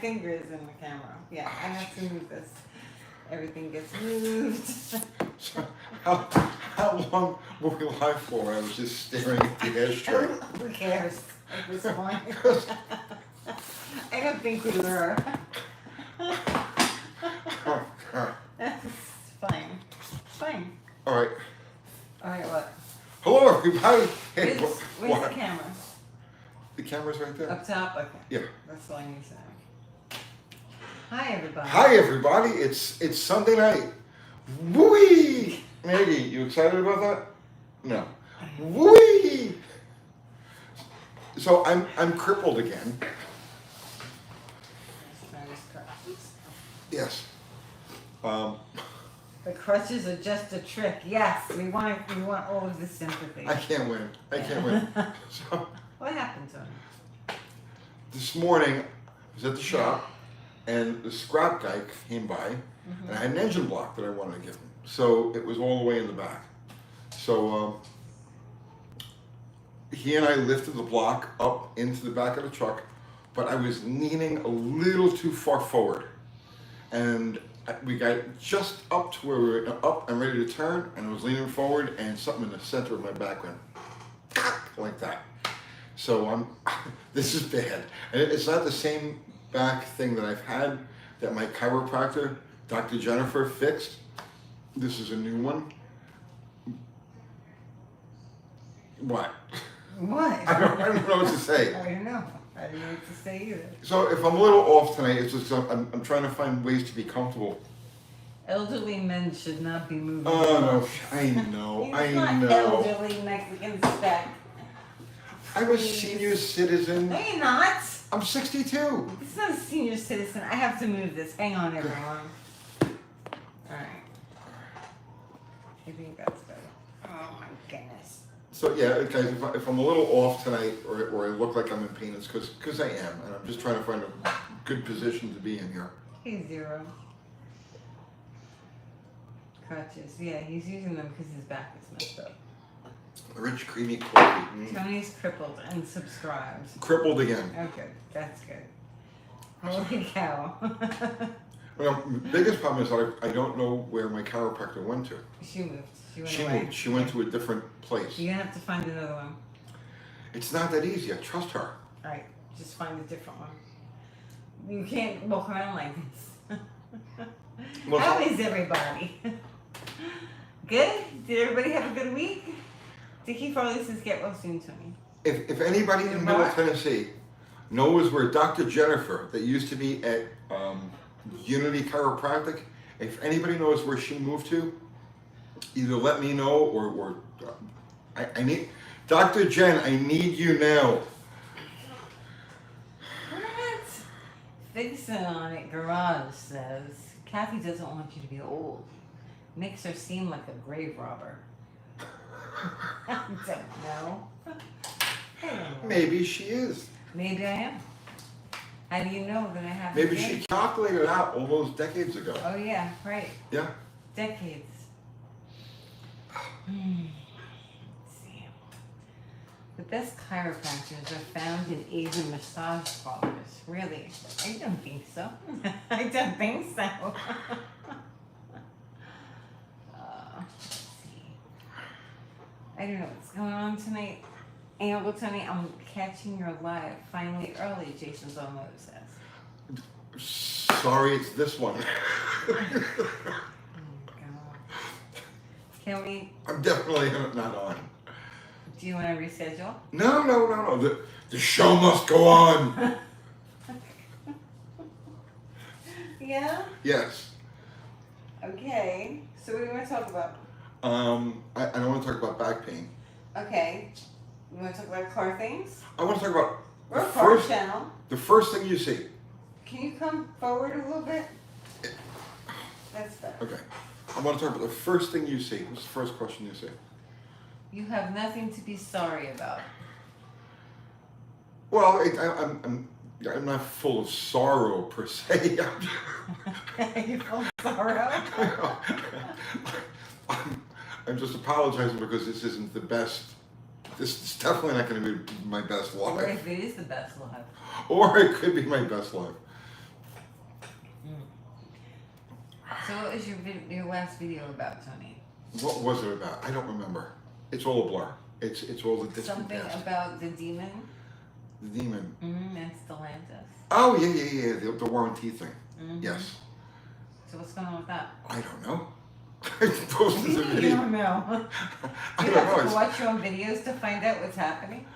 fingers in the camera. Yeah, I have to move this. Everything gets moved. So how long were we live for? I was just staring at the ashtray. Who cares at this point? I don't think we were. Oh, God. That's fine. Fine. All right. All right, what? Hello, everybody. Hey, Where's the camera? The camera's right there. Up top? Okay. Yeah. That's all I need to know. Hi, everybody. Hi, everybody. It's Sunday night. Woo-wee! Maggie, you excited about that? No. Woo-wee! So I'm crippled again. Yes. The crutches are just a trick. Yes, we want all of the sympathy. I can't win. So What happened to him? this morning, I was at the shop, and the scrap guy came by, and I had an engine block that I wanted to give him. So it was all the way in the back. So he and I lifted the block up into the back of the truck, but I was leaning a little too far forward. And we got just up to where we were up and ready to turn, and I was leaning forward, and something in the center of my back went like that. So this is bad. And it's not the same back thing that I've had that my chiropractor, Dr. Jennifer, fixed. This is a new one. What? What? I don't know what to say. I don't know. I don't know what to say either. So if I'm a little off tonight, it's just I'm trying to find ways to be comfortable. Elderly men should not be moving. Oh no, I know, He's I not know. elderly Mexican spec. I'm a senior citizen. No, you're not. I'm 62. This is not a senior citizen. I have to move this. Hang on, everyone. Alright. I think that's better. Oh my goodness. So yeah, guys, if I'm a little off tonight, or I look like I'm in pain, it's because I am, and I'm just trying to find a good position to be in here. He's zero. Crutches. Yeah, he's using them because his back is messed up. Rich, creamy coffee. Tony's crippled and subscribed. Crippled again. Okay, that's good. Holy cow. Well, the biggest problem is that I don't know where my chiropractor went to. She moved. She went She away. moved. She went to a different place. You're gonna have to find another one. It's not that easy. I trust her. Alright, just find a different one. You can't walk around like this. Well, How is everybody? Good? Did everybody have a good week? Dickie Farley says get well soon, Tony. If anybody in Middle Tennessee knows where Dr. Jennifer, that used to be at Unity Chiropractic, if anybody knows where she moved to, either let me know or I need Dr. Jen. I need you now. What? Fixin' on it Garage says Kathy doesn't want you to be old. Makes her seem like a grave robber. I don't know. I don't know. Maybe she is. Maybe I am. How do you know that I have? Maybe she calculated out all those decades ago. Oh yeah, right. Yeah. Decades. Let's see. The best chiropractors are found in Asian massage parlors. Really? I don't think so. I don't think so. Let's see. I don't know what's going on tonight. And Uncle Tony, I'm catching your live finally early, Jason Zomo says. Sorry, it's this one. Oh, God. Can we? I'm definitely not on. Do you want to reschedule? No. The show must go on. Yeah? Yes. Okay. So what do you want to talk about? I don't want to talk about back pain. Okay. You want to talk about car things? I want to talk about We're a car channel. the first thing you see. Can you come forward a little bit? That's better. Okay. I want to talk about the first thing you see. What's the first question you see? You have nothing to be sorry about. Well, I'm not full of sorrow per se. You're full of sorrow? I'm just apologizing because this isn't the best. This is definitely not going to be my best life. Or if it is the best life. Or it could be my best life. So what was your last video about, Tony? What was it about? I don't remember. It's all a blur. It's all the distant Something past. about the demon? The demon. Mm-hmm, and Stellantis. Oh, yeah. The warranty thing. Mm-hmm. Yes. So what's going on with that? I don't know. I posted the You video. don't know. I You don't have to know. watch your own videos to find out what's happening?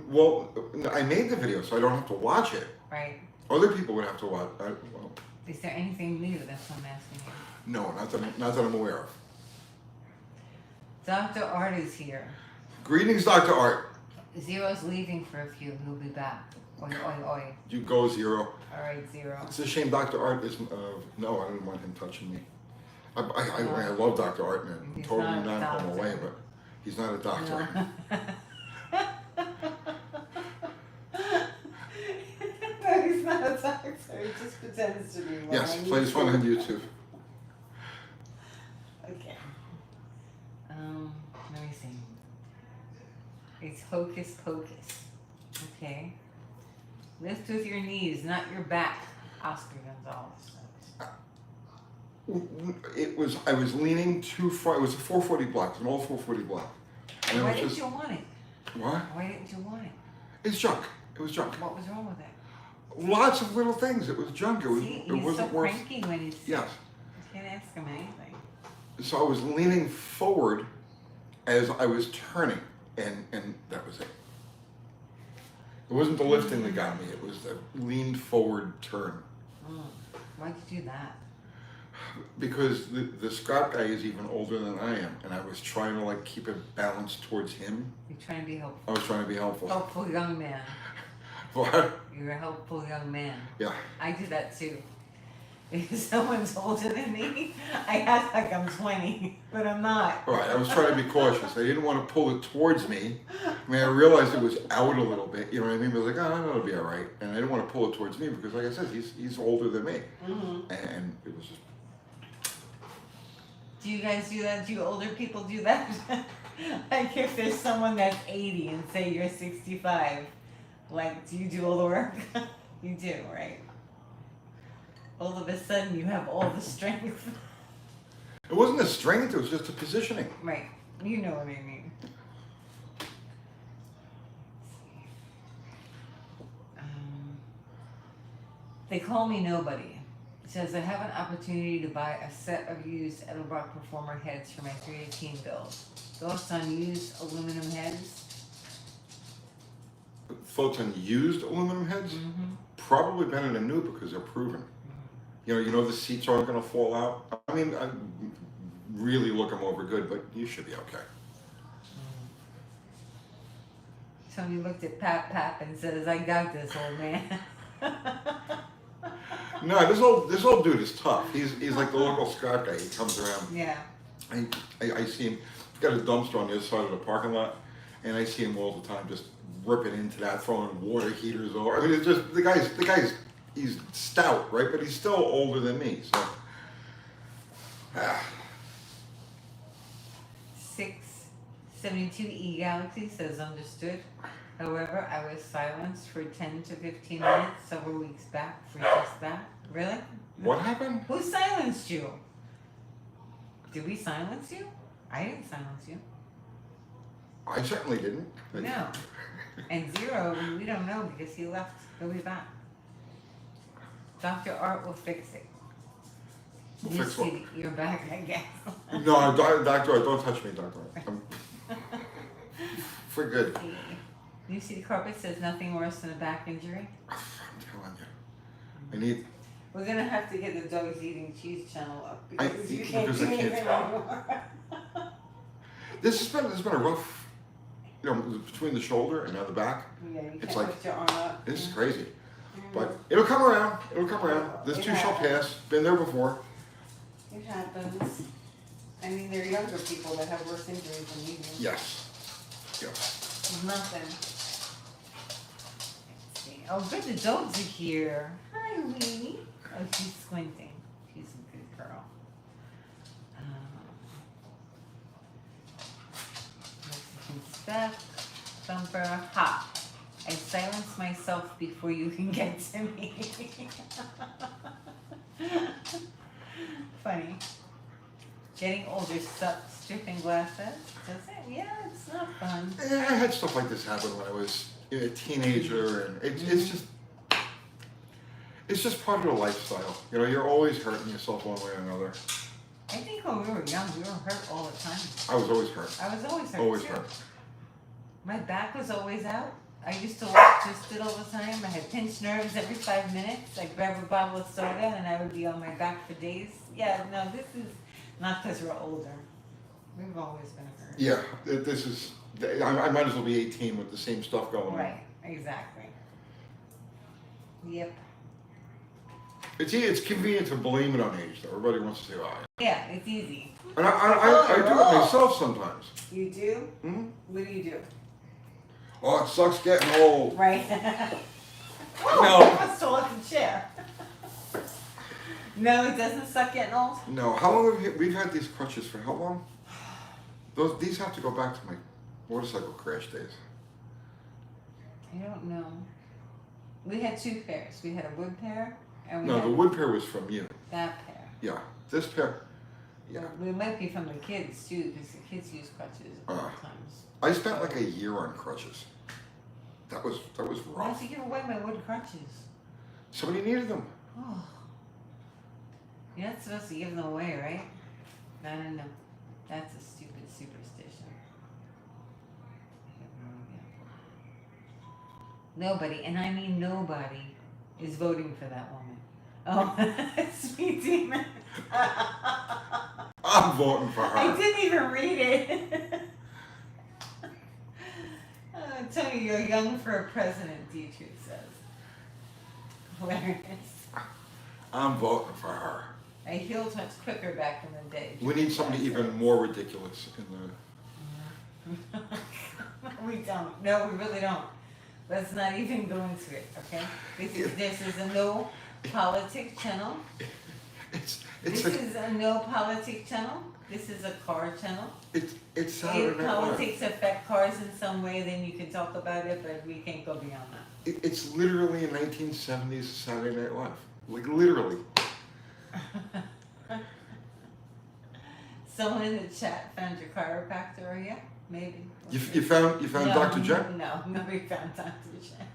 Well, I made the video, so I don't have to watch it. Right. Other people would have to watch. Well, Is there anything new? That's what I'm asking you. no, not that I'm aware of. Dr. Art is here. Greetings, Dr. Art. Zero's leaving for a few. He'll be back. Oi, oi, oi. You go, Zero. All right, Zero. It's a shame Dr. Art is. No, I didn't want him touching me. I love Dr. Art, man. He's Totally not a not him doctor. away, but he's not a doctor. No. No, he's not a doctor. He just pretends to be one. Yes, on play this one on YouTube. YouTube. Okay. Let me see. It's Hocus Pocus. Okay. Lift with your knees, not your back. Oscar Gonzalez. I was leaning too far. It was a 440 block. It's an old 440 block. And Why it was didn't just, you want it? what? Why didn't you want it? It's junk. It was junk. What was wrong with it? Lots of little things. It was junk. It was. See, It he's wasn't so worth. cranky when he's. Yes. You can't ask him anything. So I was leaning forward as I was turning, and that was it. It wasn't the lifting that got me. It was the leaned forward turn. Why'd you do that? Because the Scott guy is even older than I am, and I was trying to like keep it balanced towards him. You're trying to be helpful. I was trying to be helpful. Helpful young man. What? You're a helpful young man. Yeah. I do that too. If someone's older than me, I act like I'm 20, but I'm not. Right. I was trying to be cautious. I didn't want to pull it towards me. I mean, I realized it was out a little bit. You know what I mean? I was like, oh, that'll be all right. And I didn't want to pull it towards me because, like I said, he's older than me, and it was just. Do you guys do that? Do you older people do that? Like if there's someone that's 80 and say you're 65, like do you do all the work? You do, right? All of a sudden you have all the strength. It wasn't the strength. It was just the positioning. Right. You know what I mean. They call me nobody. It says I have an opportunity to buy a set of used Edelbrock Performer heads for my 318 build. Thoughts on used aluminum heads? Thoughts on used aluminum heads? Probably better than new because they're proven. You know the seats aren't going to fall out. I mean, I really look them over good, but you should be okay. Tony looked at Pap and says, I got this, old man. No, this old dude is tough. He's like the local Scott guy. He comes around. Yeah. I see him. He's got a dumpster on the other side of the parking lot, and I see him all the time just ripping into that, throwing water heaters over. I mean, it's just the guy's he's stout, right? But he's still older than me, so. 672E Galaxy says understood. However, I was silenced for 10 to 15 minutes several weeks back for just that. Really? What happened? Who silenced you? Did we silence you? I didn't silence you. I certainly didn't. No. And Zero, we don't know because he left. He'll be back. Dr. Art will fix it. We'll You fix what? see, you're back, I guess. No, Doctor, don't touch me, Doctor. For good. You see the carpet says nothing worse than a back injury? I'm telling you. I need. We're gonna have to get the Dogs Eating Cheese channel up because you can't because do I can't anything tell. anymore. This has been a rough, between the shoulder and now the back. Yeah, you It's can't like- lift your arm up. This is crazy. But it'll come around. It'll come around. This too shall pass. Been there before. It happens. I mean, there are younger people that have worse injuries than you do. Yes. Yes. Nothing. Let's see. Oh, good, the dogs are here. Hi, Winnie. Oh, she's squinting. She's a good girl. Steph, Thumper, ha. I silence myself before you can get to me. funny. Getting older sucks. Stripping glasses. Does it? Yeah, it's not fun. Yeah, I had stuff like this happen when I was a teenager, and it's just part of the lifestyle. You know, you're always hurting yourself one way or another. I think when we were young, we were hurt all the time. I was always hurt. I was always hurt. Always too. hurt. My back was always out. I used to walk twisted all the time. I had pinched nerves every 5 minutes. I'd grab a bottle of soda and I would be on my back for days. Yeah, no, this is not because we're older. We've always been hurt. Yeah, this is. I might as well be 18 with the same stuff going on. Right, exactly. Yep. It's convenient to blame it on age, though. Everybody wants to say, "Oh." Yeah, it's easy. And I do it myself sometimes. You do? Hmm? What do you do? Oh, it sucks getting old. Right. Oh, No. I must have left the chair. No, it doesn't suck getting old? No. How long have we've had these crutches for? How long? These have to go back to my motorcycle crash days. I don't know. We had 2 pairs. We had a wood pair and we No, had the wood pair was from you. that pair. Yeah, this pair. Yeah. Well, we might be from the kids too, because the kids use crutches all the times. I spent like a year on crutches. That was Why rough. did you give away my wood crutches? Somebody needed them. Oh. You're not supposed to give them away, right? No. That's a stupid superstition. Nobody, and I mean nobody, is voting for that woman. Oh, sweet demon. I'm voting for her. I didn't even read it. Tony, you're young for a president, Dietrich says. Hilarious. I'm voting for her. I healed much quicker back in the day. We need somebody even more ridiculous in the. We don't. No, we really don't. Let's not even go into it, okay? This is a no politics channel. This is a no politics channel. This is a car channel. It's Saturday If Night Live. politics affect cars in some way, then you can talk about it, but we can't go beyond that. It's literally a 1970s Saturday Night Live. Like literally. Someone in the chat found your chiropractor, or yeah? Maybe. You found No, Dr. Jen? No, nobody found Dr. Jen.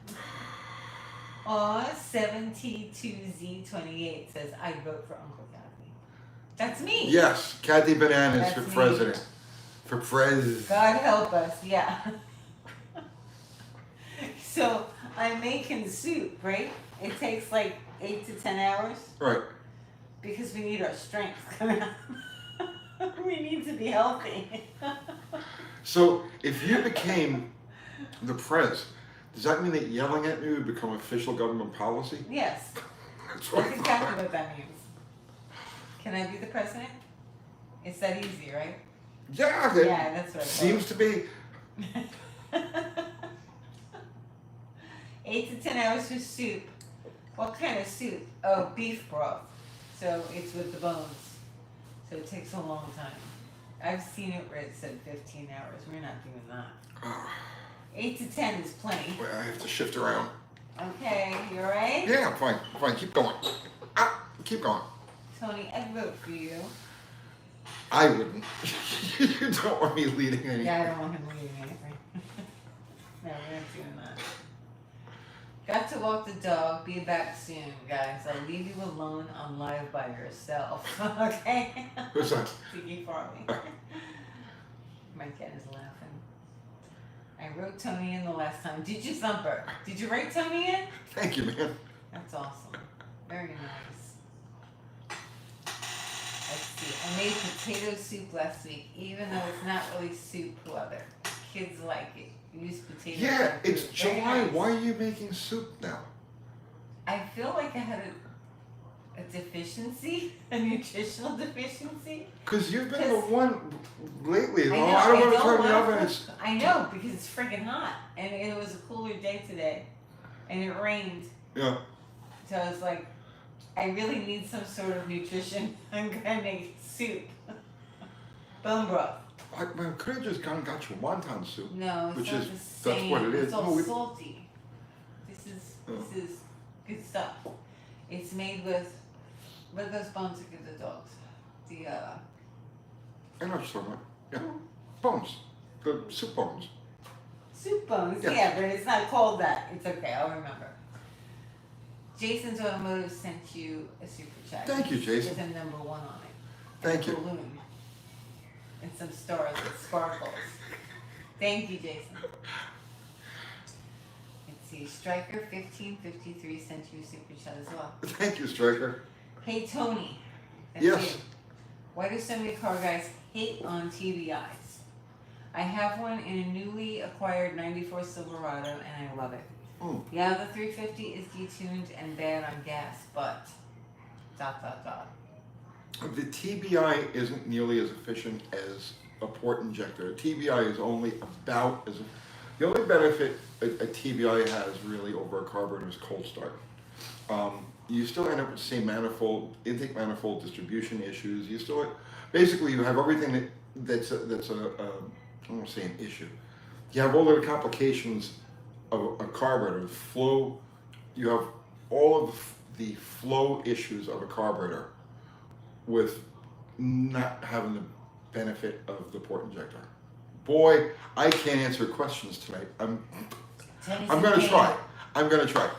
Aw, 72Z28 says, I'd vote for Uncle Kathy. That's me. Yes, Kathy Bananas That's for me. president. For prez. God help us, yeah. So I'm making soup, right? It takes like 8 to 10 hours Right. because we need our strength coming up. We need to be healthy. So if you became the prez, does that mean that yelling at me would become official government policy? Yes, That's what I that's exactly thought. what that means. Can I be the president? It's that easy, right? Yeah, it Yeah, that's what I seems to be. 8 to 10 hours for soup. What kind of soup? Oh, beef broth. So it's with the bones. So it takes a long time. I've seen it where it said 15 hours. We're not doing that. 8 to 10 is plenty. Wait, I have to shift around. Okay, you alright? Yeah, I'm fine. I'm fine. Keep going. Keep going. Tony, I'd vote for you. I wouldn't. You don't want me leading anything. Yeah, I don't want him leading anything. No, we're not doing that. Got to walk the dog. Be back soon, guys. I'll leave you alone on live by yourself. Okay? Who's that? Tiki Farley. My cat is laughing. I wrote Tony in the last time. Did you thump her? Did you write Tony in? Thank you, man. That's awesome. Very nice. Let's see. I made potato soup last week, even though it's not really soup leather. Kids like it. Use potatoes. Yeah, for it's food. Very July. nice. Why are you making soup now? I feel like I had a deficiency, a nutritional deficiency. Because you've been the one lately. I Oh, know, I don't want to don't turn the wanna oven. cook. It's I know, because it's freaking hot. And it was a cooler day today. And it rained. yeah. So I was like, I really need some sort of nutrition. I'm gonna make soup. Bone broth. I could have just gone and got you wonton soup. No, it's Which not is- the that's same. what it is. It's all No, we- salty. This is good stuff. It's made with, what are those bones that give the dogs? The I know what you're talking about. Yeah. Bones. The soup bones. soup bones. Yeah. Yeah, but it's not called that. It's okay. I'll remember. Jason's Automotive sent you a super chat. Thank you, Jason. With a number 1 on it. Thank and you. a balloon. And some stars with sparkles. Thank you, Jason. Let's see. Striker 1553 sent you a super chat as well. Thank you, Striker. Hey Tony. That's Yes. you. Why do so many car guys hate on TBIs? I have one in a newly acquired 94 Silverado and I love it. Mm. Yeah, the 350 is detuned and bad on gas, but ... The TBI isn't nearly as efficient as a port injector. A TBI is only about as... The only benefit a TBI has really over a carburetor is cold start. You still end up with the same manifold, intake manifold distribution issues. You still, basically you have everything that's I don't want to say an issue. You have all the complications of a carburetor, flow, you have all of the flow issues of a carburetor with not having the benefit of the port injector. Boy, I can't answer questions tonight. I'm gonna try. I'm gonna try.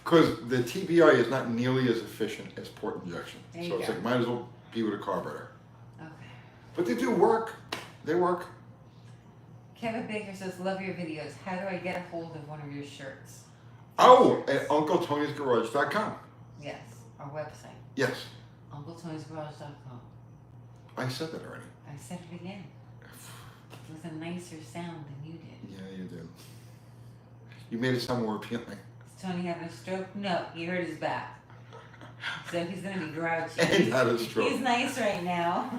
Because the TBI is not nearly as efficient as port injection. There you So it's go. like, might as well be with a carburetor. Okay. But they do work. They work. Kevin Baker says, love your videos. How do I get a hold of one of your shirts? Oh, at UncleTony'sGarage.com. Yes, our website. Yes, UncleTony'sGarage.com. I said that already. I said it again. It was a nicer sound than you did. Yeah, you did. You made it sound more appealing. Is Tony having a stroke? No, he hurt his back. So he's going to be grouchy. And he had a stroke. He's nice right now.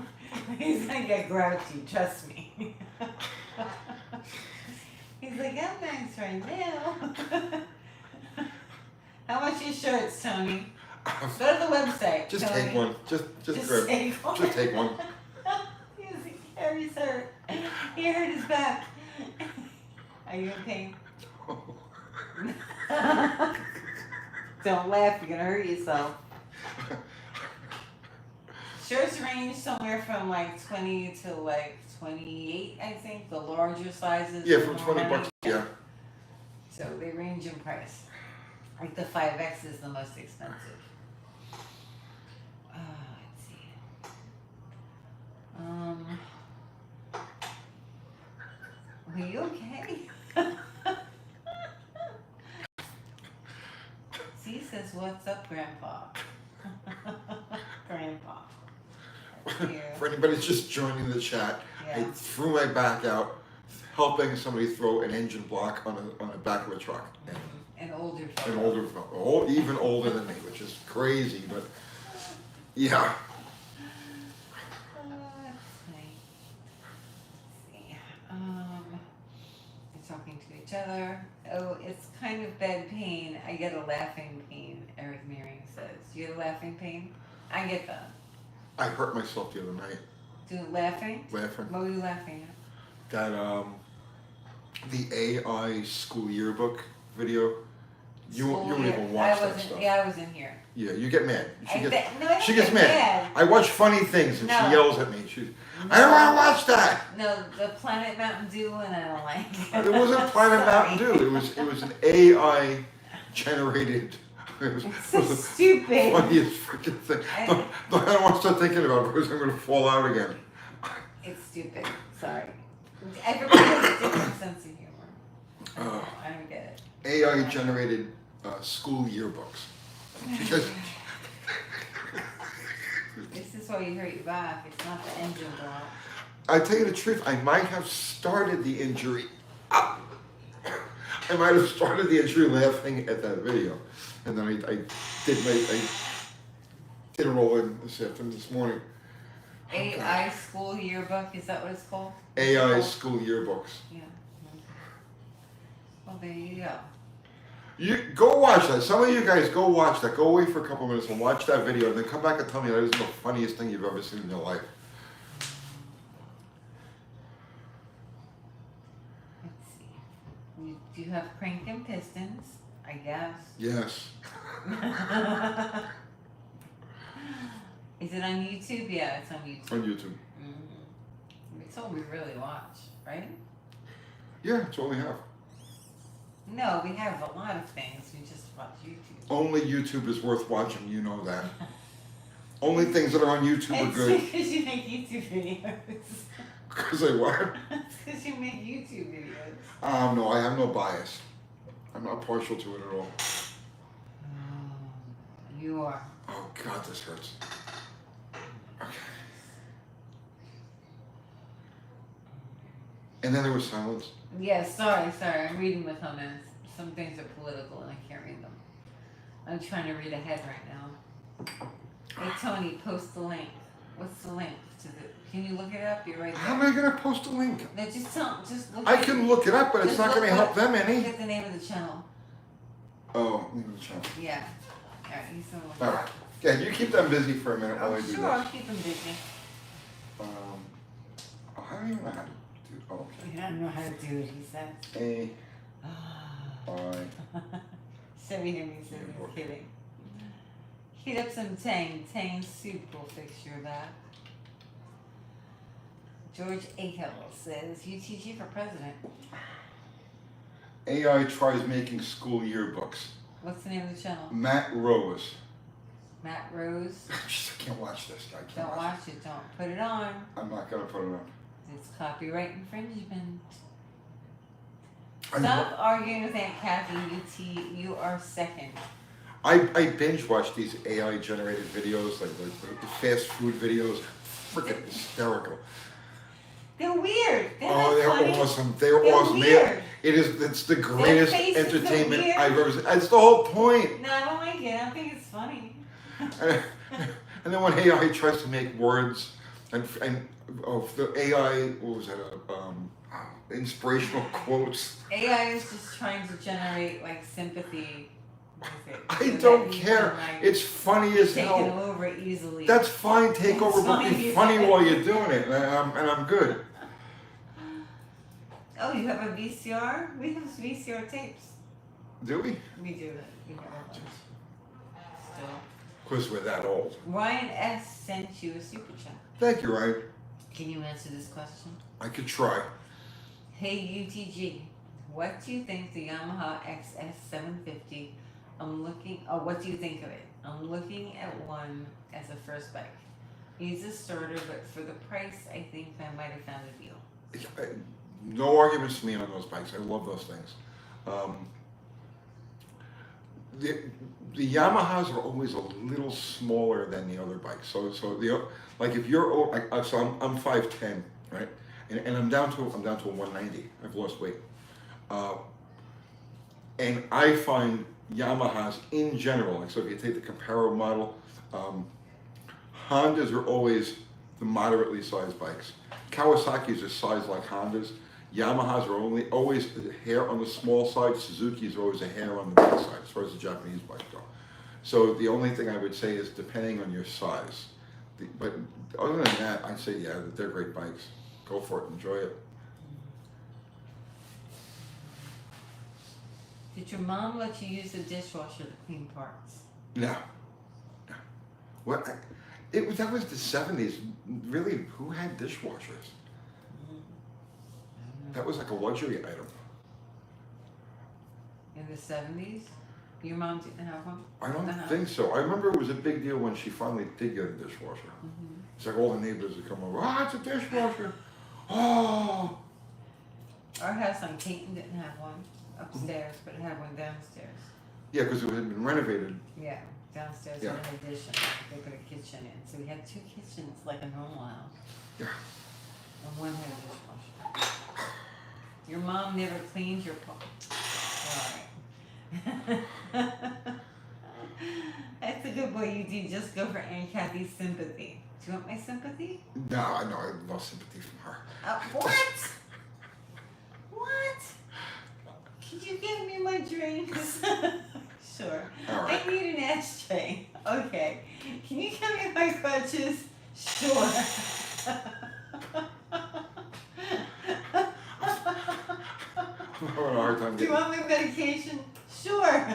He's going to get grouchy, trust me. He's like, I'm nice right now. How much are your shirts, Tony? Go to the website. Just Tony. take one. Just grab. take one. Just take one. He's hurt. He hurt his back. Are you in pain? Don't laugh, you're gonna hurt yourself. Shirts range somewhere from like 20 to like 28, I think, the larger sizes. Yeah, from the 20 more bucks, yeah. So they range in price. Like the 5X is the most expensive. Let's see. Are you okay? C says, what's up, Grandpa? Grandpa. For anybody just joining the chat, I Yeah. threw my back out helping somebody throw an engine block on the back of a truck. And An older an fellow. older fellow, even older than me, which is crazy, but yeah. Let's see. They're talking to each other. Oh, it's kind of bad pain. I get a laughing pain, Eric Meering says. Do you get a laughing pain? I get that. I hurt myself the other night Do laughing? laughing. What were you laughing at? That the AI school yearbook video. You won't even watch that stuff. Yeah, I was in here. Yeah, you get mad. I don't She gets get mad. I watch funny things and No. she yells at me. I don't want to watch that. No, the Planet Mountain Dew and I don't like it. It wasn't Planet Mountain Dew. It was an AI generated. It was, It's so it was the stupid. funniest freaking thing. I don't want to start thinking about it because I'm going to fall out again. It's stupid. Sorry. Everybody has a different sense of humor. I don't get it. AI generated school yearbooks. Because This is why you hurt your back. It's not the engine block. I tell you the truth, I might have started the injury. I might have started the injury laughing at that video, and then I did it all in this morning. AI school yearbook, is that what it's called? AI school yearbooks. Yeah. Well, there you go. You go watch that. Some of you guys go watch that. Go away for a couple minutes and watch that video, and then come back and tell me that is the funniest thing you've ever seen in your life. Let's see. Do you have crank and pistons? I guess. Yes. Is it on YouTube? Yeah, it's on YouTube. On YouTube. Mm-hmm. It's all we really watch, right? Yeah, it's all we have. No, we have a lot of things. We just watch YouTube. Only YouTube is worth watching, you know that. Only things that are on YouTube are good. It's because you make YouTube videos. Because I what? It's because you make YouTube videos. No, I have no bias. I'm not partial to it at all. You are. Oh God, this hurts. Okay. And then there was silence. Yeah, sorry. I'm reading the comments. Some things are political and I can't read them. I'm trying to read ahead right now. Hey Tony, post the link. What's the link to the? Can you look it up? You're right there. How am I gonna post a link? No, just look. I can look it up, but it's not gonna help them Look any. at the name of the channel. Oh, name of the channel. Yeah. All right, he's gonna look. All right. Yeah, you keep them busy for a minute while I do Sure, I'll keep him busy. I don't even know how to do. Oh, okay. I don't know how to do it. He says. A I. Semi him. He says he's kidding. Heat up some Tang. Tang soup will fix your back. George Akel says UTG for president. AI tries making school yearbooks. What's the name of the channel? Matt Rose. Matt Rose. Jeez, I can't watch this. I can't Don't watch it. Don't put it on. I'm not gonna put it on. It's copyright infringement. I Stop arguing with Aunt Kathy. You are second. I binge watch these AI generated videos, like the fast food videos. Freaking hysterical. They're weird. They're They're funny. awesome. They're awesome. Weird. It's the greatest faces are entertainment weird. I've ever seen. That's the whole point. No, I don't like it. I don't think it's funny. And then when AI tries to make words and the AI, what was that? Inspirational quotes. AI is just trying to generate like sympathy. I don't care. It's funny as hell. Taken over easily. That's fine. Take over, but be funny while you're doing it, and I'm good. Oh, you have a VCR? We have VCR tapes. Do we? We do that. We have our ones. Still. Because we're that old. Ryan S. sent you a super chat. Thank you, Ryan. Can you answer this question? I could try. Hey UTG, what do you think the Yamaha XS750? What do you think of it? I'm looking at one as a first bike. He's a starter, but for the price, I think I might have found a deal. No arguments to me on those bikes. I love those things. The Yamahas are always a little smaller than the other bikes. So if you're I'm 5'10", right? And I'm down to a 190. I've lost weight. And I find Yamahas in general, like so if you take the Comparo model, Hondas are always the moderately sized bikes. Kawasaki's are sized like Hondas. Yamahas are always a hair on the small side. Suzuki's are always a hair on the big side, as far as the Japanese bikes go. So the only thing I would say is depending on your size. But other than that, I'd say yeah, they're great bikes. Go for it, enjoy it. Did your mom let you use the dishwasher to clean parts? No. What? That was the 70s. Really, who had dishwashers? That was like a luxury item. In the 70s? Your mom didn't have one? I don't think so. I remember it was a big deal when she finally did get a dishwasher. Mm-hmm. It's like all the neighbors would come over. It's a dishwasher. Oh. Our house on Caton didn't have one upstairs, but it had one downstairs. Yeah, because it had been renovated. Yeah, downstairs Yeah. in an addition. They put a kitchen in. So we had two kitchens like a normal house. Yeah. And one had a dishwasher. Your mom never cleaned your pot. Alright. That's a good boy, you do. Just go for Aunt Kathy's sympathy. Do you want my sympathy? No, I have no sympathy from her. What? What? Could you give me my drinks? Sure. All right. I need an ashtray. Okay. Can you give me my crutches? Sure. I'm having a hard time Do you getting. want my medication? Sure.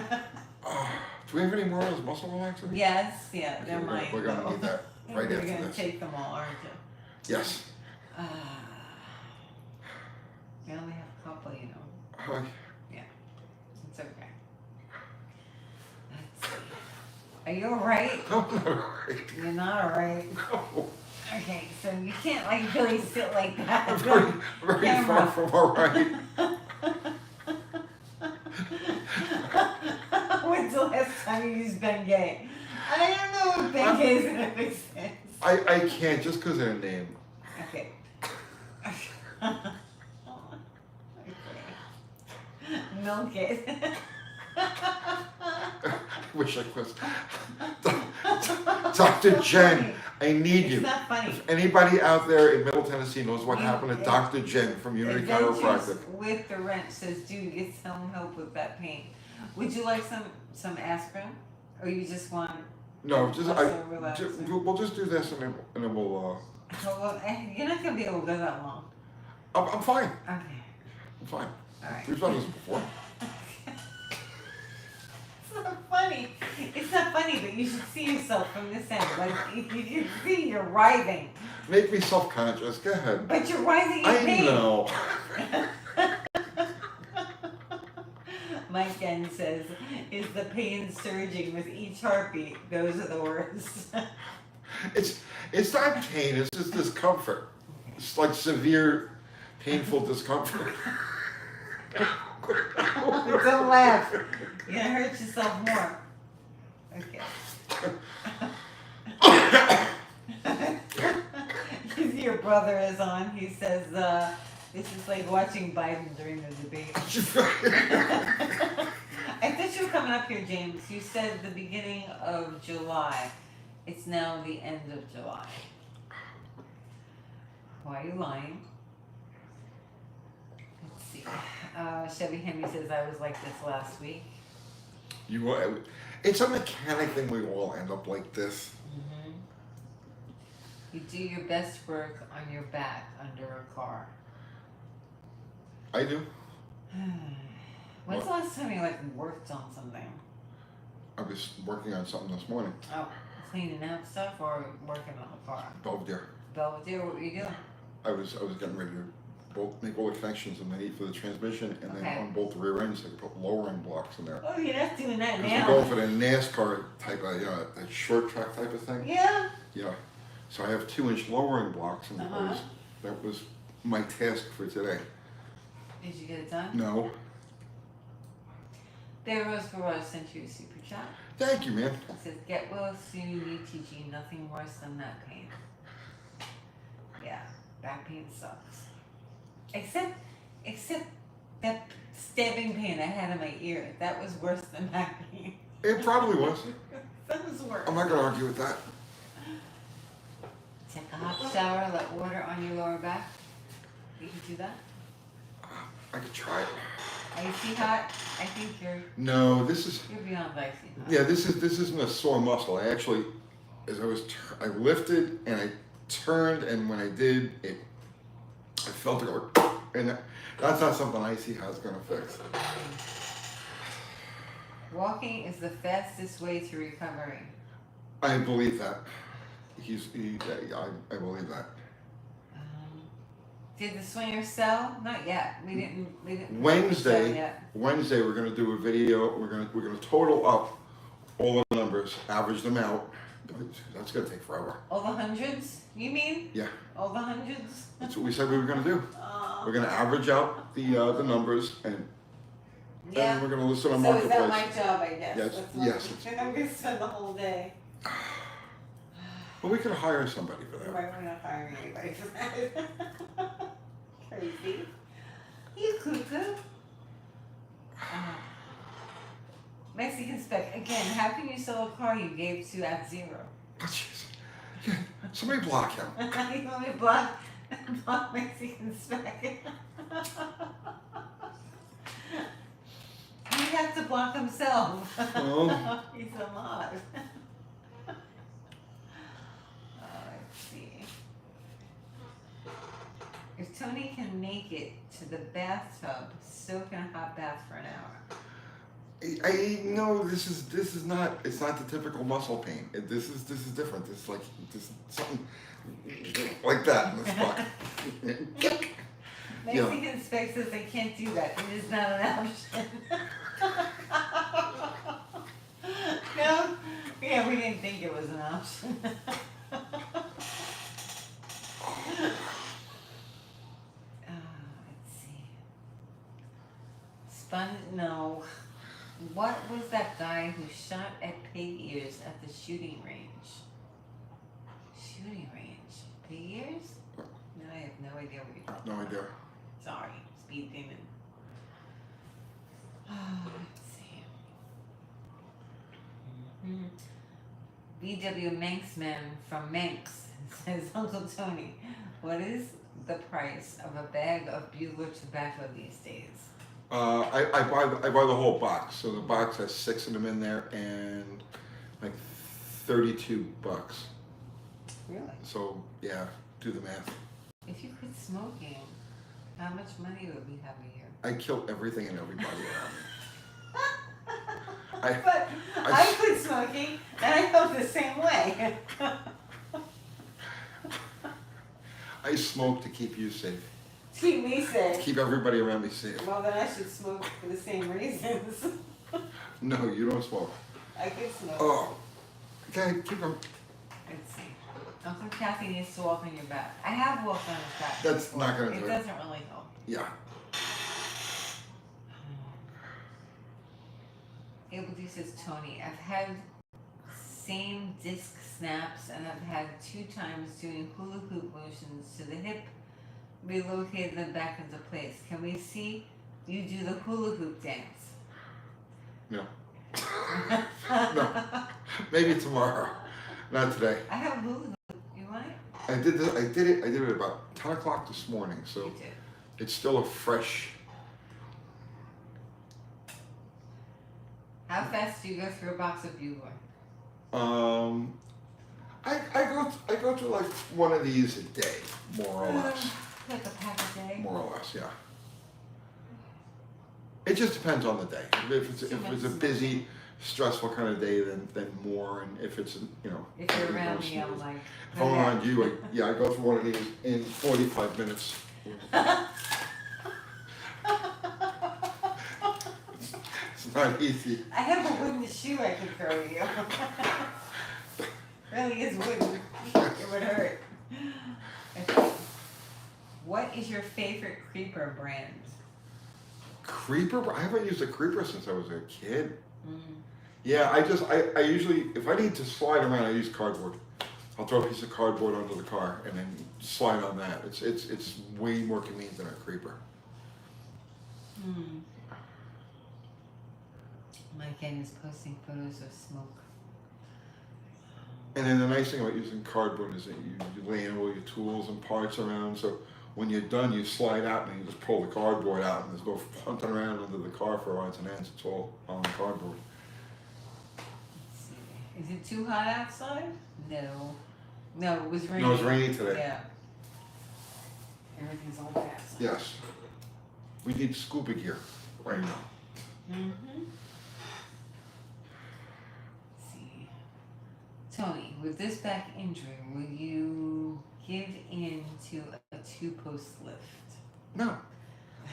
Do we have any more of those muscle relaxers? Yes, yeah, Okay, they're mine. We're gonna though. need that. right You're after gonna this. take them all, aren't you? Yes. We only have a couple, you know. It's okay. Let's see. Are you alright? I'm not alright. You're not alright. No. Okay, so you can't like really sit like that. I'm very, very far from alright. When's the last time you used Bengay? I don't know what Bengay is gonna make sense. I can't just because of the name. Okay. Milk it. Wish I was. Dr. Jen, I need you. It's not funny. If anybody out there in Middle Tennessee knows what happened to Dr. Jen from Unity Adventures Chiropractic. with the wrench says, dude, get some help with that pain. Would you like some aspirin, or you just want? No, just relaxing? we'll just do this and then we'll. Oh, well, you're not gonna be able to go that long. I'm fine. Okay. I'm fine. All right. We've done this before. It's not funny. It's not funny, but you should see yourself from this end. Like if you can see, you're writhing. Make me self-conscious. Go ahead. But you're writhing in I pain. know. Mike N says, "Is the pain surging with each heartbeat?" Those are the words. It's not pain. It's just discomfort. It's like severe, painful discomfort. Don't laugh. You're gonna hurt yourself more. Okay. Your brother is on. He says, this is like watching Biden during the debate. I thought you were coming up here, James. You said the beginning of July. It's now the end of July. Why are you lying? Let's see. Chevy Henry says, I was like this last week. It's a mechanic thing. We all end up like this. Mm-hmm. You do your best work on your back under a car. I do. When's the last time you worked on something? I was working on something this morning. Oh, cleaning out stuff or working on the car? Belvedere. Belvedere, what were you doing? I was getting ready to make all the connections and need for the transmission, and then Okay. on both the rear ends, I could put lowering blocks in there. Oh, you're not doing that Because we're now. going for the NASCAR type of, that short track type of thing. Yeah. Yeah. So I have 2-inch lowering blocks, and that was my task for today. Did you get it done? No. There Rose Garage sent you a super chat. Thank you, man. It says, get well soon, UTG, nothing worse than that pain. Yeah, back pain sucks. Except that stabbing pain I had in my ear. That was worse than back pain. It probably was. That was worse. I'm not going to argue with that. Take a hot shower, let water on your lower back. You can do that? I could try it. Icy hot? I think No, this is. you're beyond icy hot. Yeah, this isn't a sore muscle. I actually, as I was, I lifted and I turned, and when I did, I felt it go, and that's not something icy hot's gonna fix. Walking is the fastest way to recovery. I believe that. I believe that. Did the swingers sell? Not yet. We didn't sell yet. Wednesday we're gonna do a video. We're gonna total up all the numbers, average them out. That's gonna take forever. All the hundreds, you mean? Yeah. All the hundreds? That's what we said we were gonna do. We're gonna average out the numbers, and Yeah. we're gonna list it on So is Marketplace. that my job, I guess? Yes, That's yes. And I'm gonna spend the whole day. Well, we could hire somebody for that. Right, we're not hiring anybody for that. Crazy. You cuckoo. Mexican spec. Again, how can you sell a car you gave to at zero? Oh, jeez. Yeah, somebody block him. You want me to block Mexican spec? He has to block himself. Oh. He's a mod. Let's see. If Tony can make it to the bathtub, soak in a hot bath for an hour. I know this is not, it's not the typical muscle pain. This is different. This is like this something like that in the spine. Yeah. Mexican Spec says they can't do that. It is not an option. No? Yeah, we didn't think it was an option. Let's see. No. What was that guy who shot at pig ears at the shooting range? Shooting range? Pig ears? No, I have no idea what you're talking No about. idea. Sorry, speed demon. Let's see. VW Manxman from Manx says, Uncle Tony, what is the price of a bag of Bugler tobacco these days? I buy the whole box. So the box has 6 of them in there, and like $32. Really? So yeah, do the math. If you quit smoking, how much money would we have a year? I kill everything and everybody around me. But I quit smoking, and I felt the same way. I smoke to keep you safe. Keep me safe. Keep everybody around me safe. Well, then I should smoke for the same reasons. No, you don't smoke. I could smoke. Oh, okay, keep them. Let's see. Uncle Kathy needs to walk on your back. I have walked on his back. That's before. not gonna do it. It doesn't really help. Yeah. Able says, Tony, I've had same disc snaps, and I've had 2 times doing hula hoop motions to the hip, relocated them back into place. Can we see you do the hula hoop dance? No. No. Maybe tomorrow. Not today. I have a hula hoop. You want it? I did it at about 10 o'clock this morning, so You did. it's still a fresh. How fast do you go through a box of Bugler? I go through like one of these a day, more or less. Like a pack a day? More or less, yeah. It just depends on the day. If it's a busy, stressful kind of day, then more. And if it's, you know, If you're around me, I'm like, if I'm around you, I go through one of these in 45 minutes. It's not easy. I have a wooden shoe I could throw you. Really is wooden. It would hurt. Okay. What is your favorite creeper brand? Creeper? I haven't used a creeper since I was a kid. Mm. Yeah, I usually, if I need to slide around, I use cardboard. I'll throw a piece of cardboard under the car and then slide on that. It's way more convenient than a creeper. Hmm. Mike N is posting photos of smoke. And then the nice thing about using cardboard is that you lay in all your tools and parts around, so when you're done, you slide out and you just pull the cardboard out, and there's no hunting around under the car for odds and ends. It's all on the cardboard. Let's see. Is it too hot outside? No. No, it was raining. No, it was raining today. Yeah. Everything's all fast. Yes. We need scuba gear right now. Mm-hmm. Let's see. Tony, with this back injury, will you give in to a 2-post lift? No.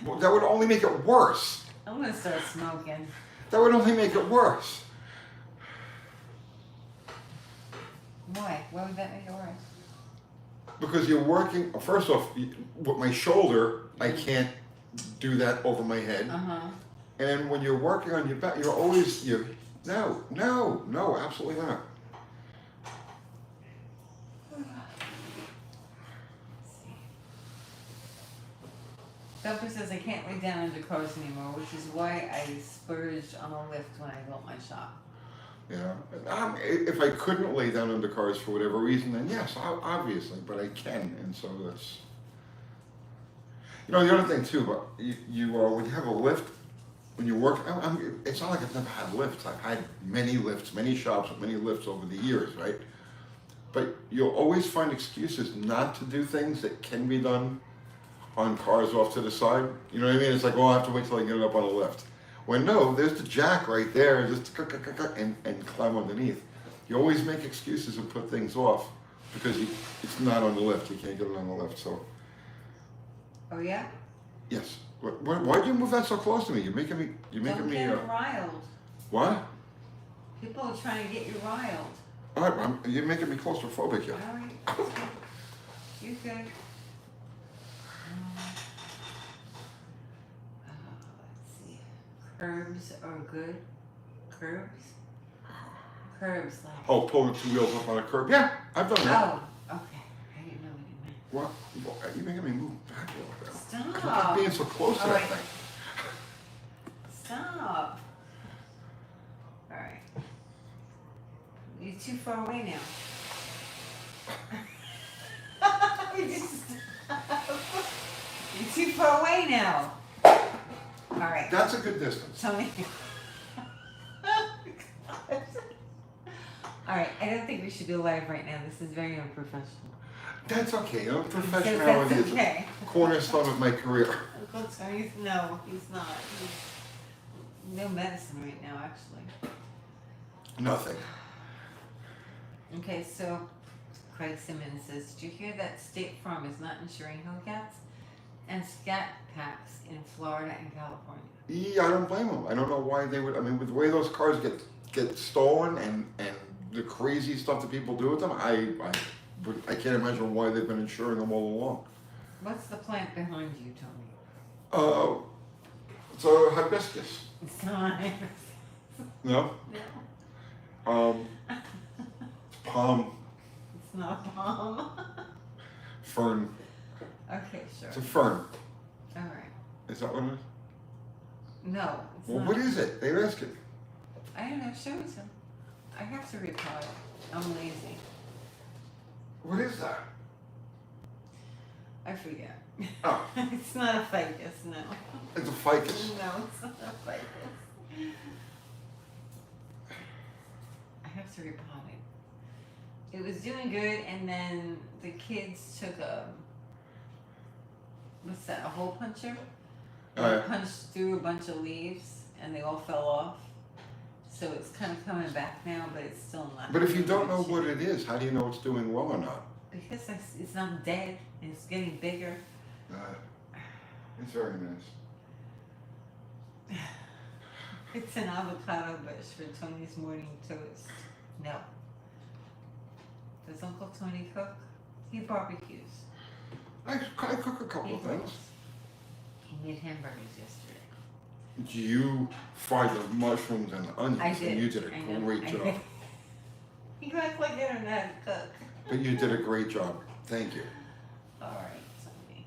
Well, that would only make it worse. I'm gonna start smoking. That would only make it worse. Why? Why would that make it worse? Because you're working, first off, with my shoulder, I can't do that over my head. Uh-huh. And when you're working on your back, no, absolutely not. Thumper says I can't lay down under cars anymore, which is why I splurged on a lift when I built my shop. Yeah. If I couldn't lay down under cars for whatever reason, then yes, obviously, but I can, and so that's. You know, the other thing too, but when you have a lift, when you work, it's not like I've never had lifts. I've had many lifts, many shops with many lifts over the years, right? But you'll always find excuses not to do things that can be done on cars off to the side. You know what I mean? It's like, oh, I have to wait till I get it up on a lift. When no, there's the jack right there, just and climb underneath. You always make excuses and put things off because it's not on the lift. You can't get it on the lift. So. Oh yeah. Yes. Why'd you move that so close to me? You're making me. Don't get them riled. What? People are trying to get you riled. All right, you're making me claustrophobic here. All right. You good? Let's see. Curbs are good. Curbs. Curbs like. Oh, pulling 2 wheels up on a curb. Yeah, I've done that. Oh, okay. I didn't know what you meant. What? You're making me move back a little bit. Stop. Keep being so close to All that right. thing. Stop. All right. You're too far away now. You're too far away now. All right. That's a good distance. Tell me. All right. I don't think we should do live right now. This is very unprofessional. That's okay. You know, That's professionality is okay. a cornerstone of my career. No, he's not. He's no medicine right now, actually. Nothing. Okay, so Craig Simmons says, did you hear that State Farm is not insuring Hellcats and Scat Packs in Florida and California? Yeah, I don't blame them. I don't know why they would. I mean, with the way those cars get stolen and the crazy stuff that people do with them, I can't imagine why they've been insuring them all along. What's the plant behind you, Tony? It's a hibiscus. It's not. No? No. Palm. It's not palm. Fern. Okay, sure. It's a fern. All right. Is that what it is? No, it's Well, not. what is it? They're asking. I don't know. Show me some. I have to recall it. I'm lazy. What is that? I forget. Oh, It's not a ficus, no. it's a ficus. No, it's not a ficus. I have to repot it. It was doing good, and then the kids took what's that, a hole puncher? Oh, yeah. Punched through a bunch of leaves, and they all fell off. So it's kind of coming back now, but it's still not. But if you don't doing know good what shape. it is, how do you know it's doing well or not? Because it's not dead, and it's getting bigger. It's very nice. It's an avocado bush for Tony's morning toast. No. Does Uncle Tony cook? He barbecues. I cook a couple of things. He made hamburgers yesterday. You fried the mushrooms and onions, I did. and you did I a know. great job. You act like I don't know how to cook. But you did a great job. Thank you. All right, Tony.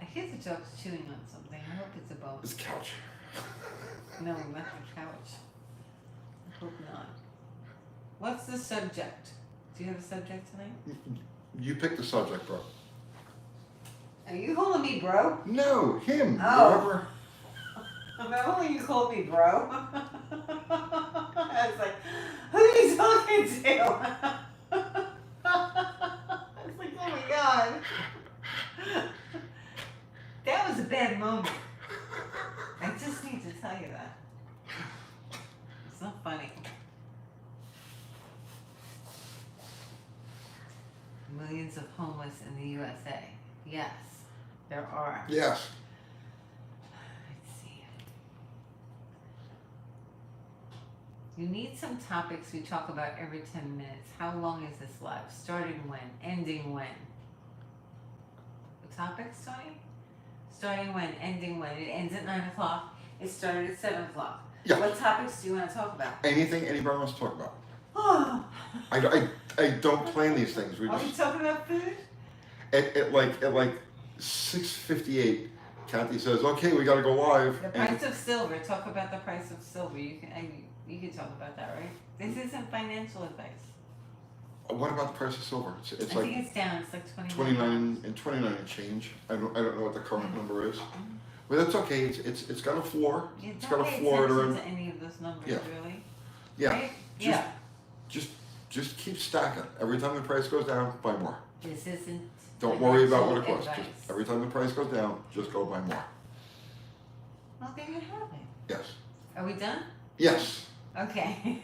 I hear the dog's chewing on something. I hope it's a bone. This couch. No, not the couch. I hope not. What's the subject? Do you have a subject tonight? You picked the subject, bro. Are you calling me bro? No, him. Oh. Whatever. Remember when you called me bro? I was like, who are you talking to? I was like, oh my god. That was a bad moment. I just need to tell you that. It's not funny. Millions of homeless in the USA. Yes, there are. Yes. Let's see. You need some topics we talk about every 10 minutes. How long is this live? Starting when? Ending when? The topics, Tony? Starting when? Ending when? It ends at 9 o'clock. It started at 7 o'clock. Yeah. What topics do you want to talk about? Anything anybody wants to talk about. Oh. I don't plan these things. We Are we just talking about food? at like 6:58, Kathy says, "Okay, we got to go live." The price of silver. Talk about the price of silver. You can talk about that, right? This isn't financial advice. What about the price of silver? It's I like think it's down. It's like 29 and change. I don't know what the current number is, but that's okay. It's got a floor. You It's don't got a pay floor attention around. to any of those numbers, Yeah. really. Yeah. Right? Just keep stacking. Every time the price goes down, buy more. This isn't. Don't worry about what it financial costs. Just advice. every time the price goes down, just go buy more. Well, there you have it. Yes. Are we done? Yes. Okay.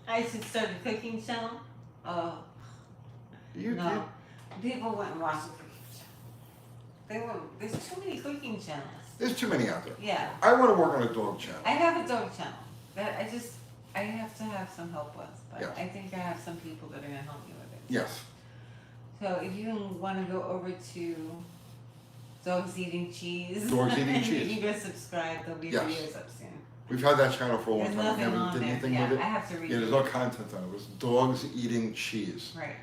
I should start a cooking channel. Oh no, people wouldn't watch a cooking channel. They won't. There's too many cooking channels. There's too many out there. Yeah. I want to work on a dog channel. I have a dog channel that I have to have some help with, but Yeah. I think I have some people that are gonna help me with it. Yes. So if you want to go over to Dogs Eating Cheese, Dogs Eating you Cheese. can go subscribe. There'll be Yes. videos up soon. We've had that channel for a long There's time. nothing We never on did there. anything Yeah, with I it. have to read Yeah, it. there's no content on it. It was Dogs Eating Cheese. Right.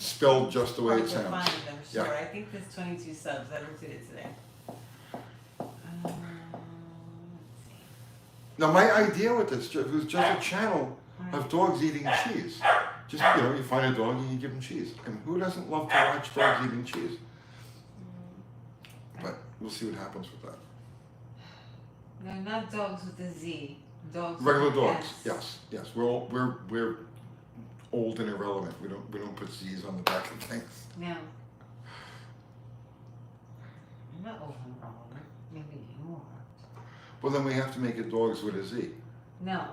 Spelled just the way Hard it to sounds. find, I'm sure. Yeah. I think there's 22 subs. I looked at it today. Let's see. Now, my idea with this was just a channel of dogs eating cheese. Just, you find a dog and you give them cheese. And who doesn't love to watch dogs eating cheese? But we'll see what happens with that. No, not dogs with a Z. Dogs. Regular with an dogs, S. yes. We're old and irrelevant. We don't put Z's on the back of things. No. I'm not old and relevant. Maybe you are. Well, then we have to make it dogs with a Z. No.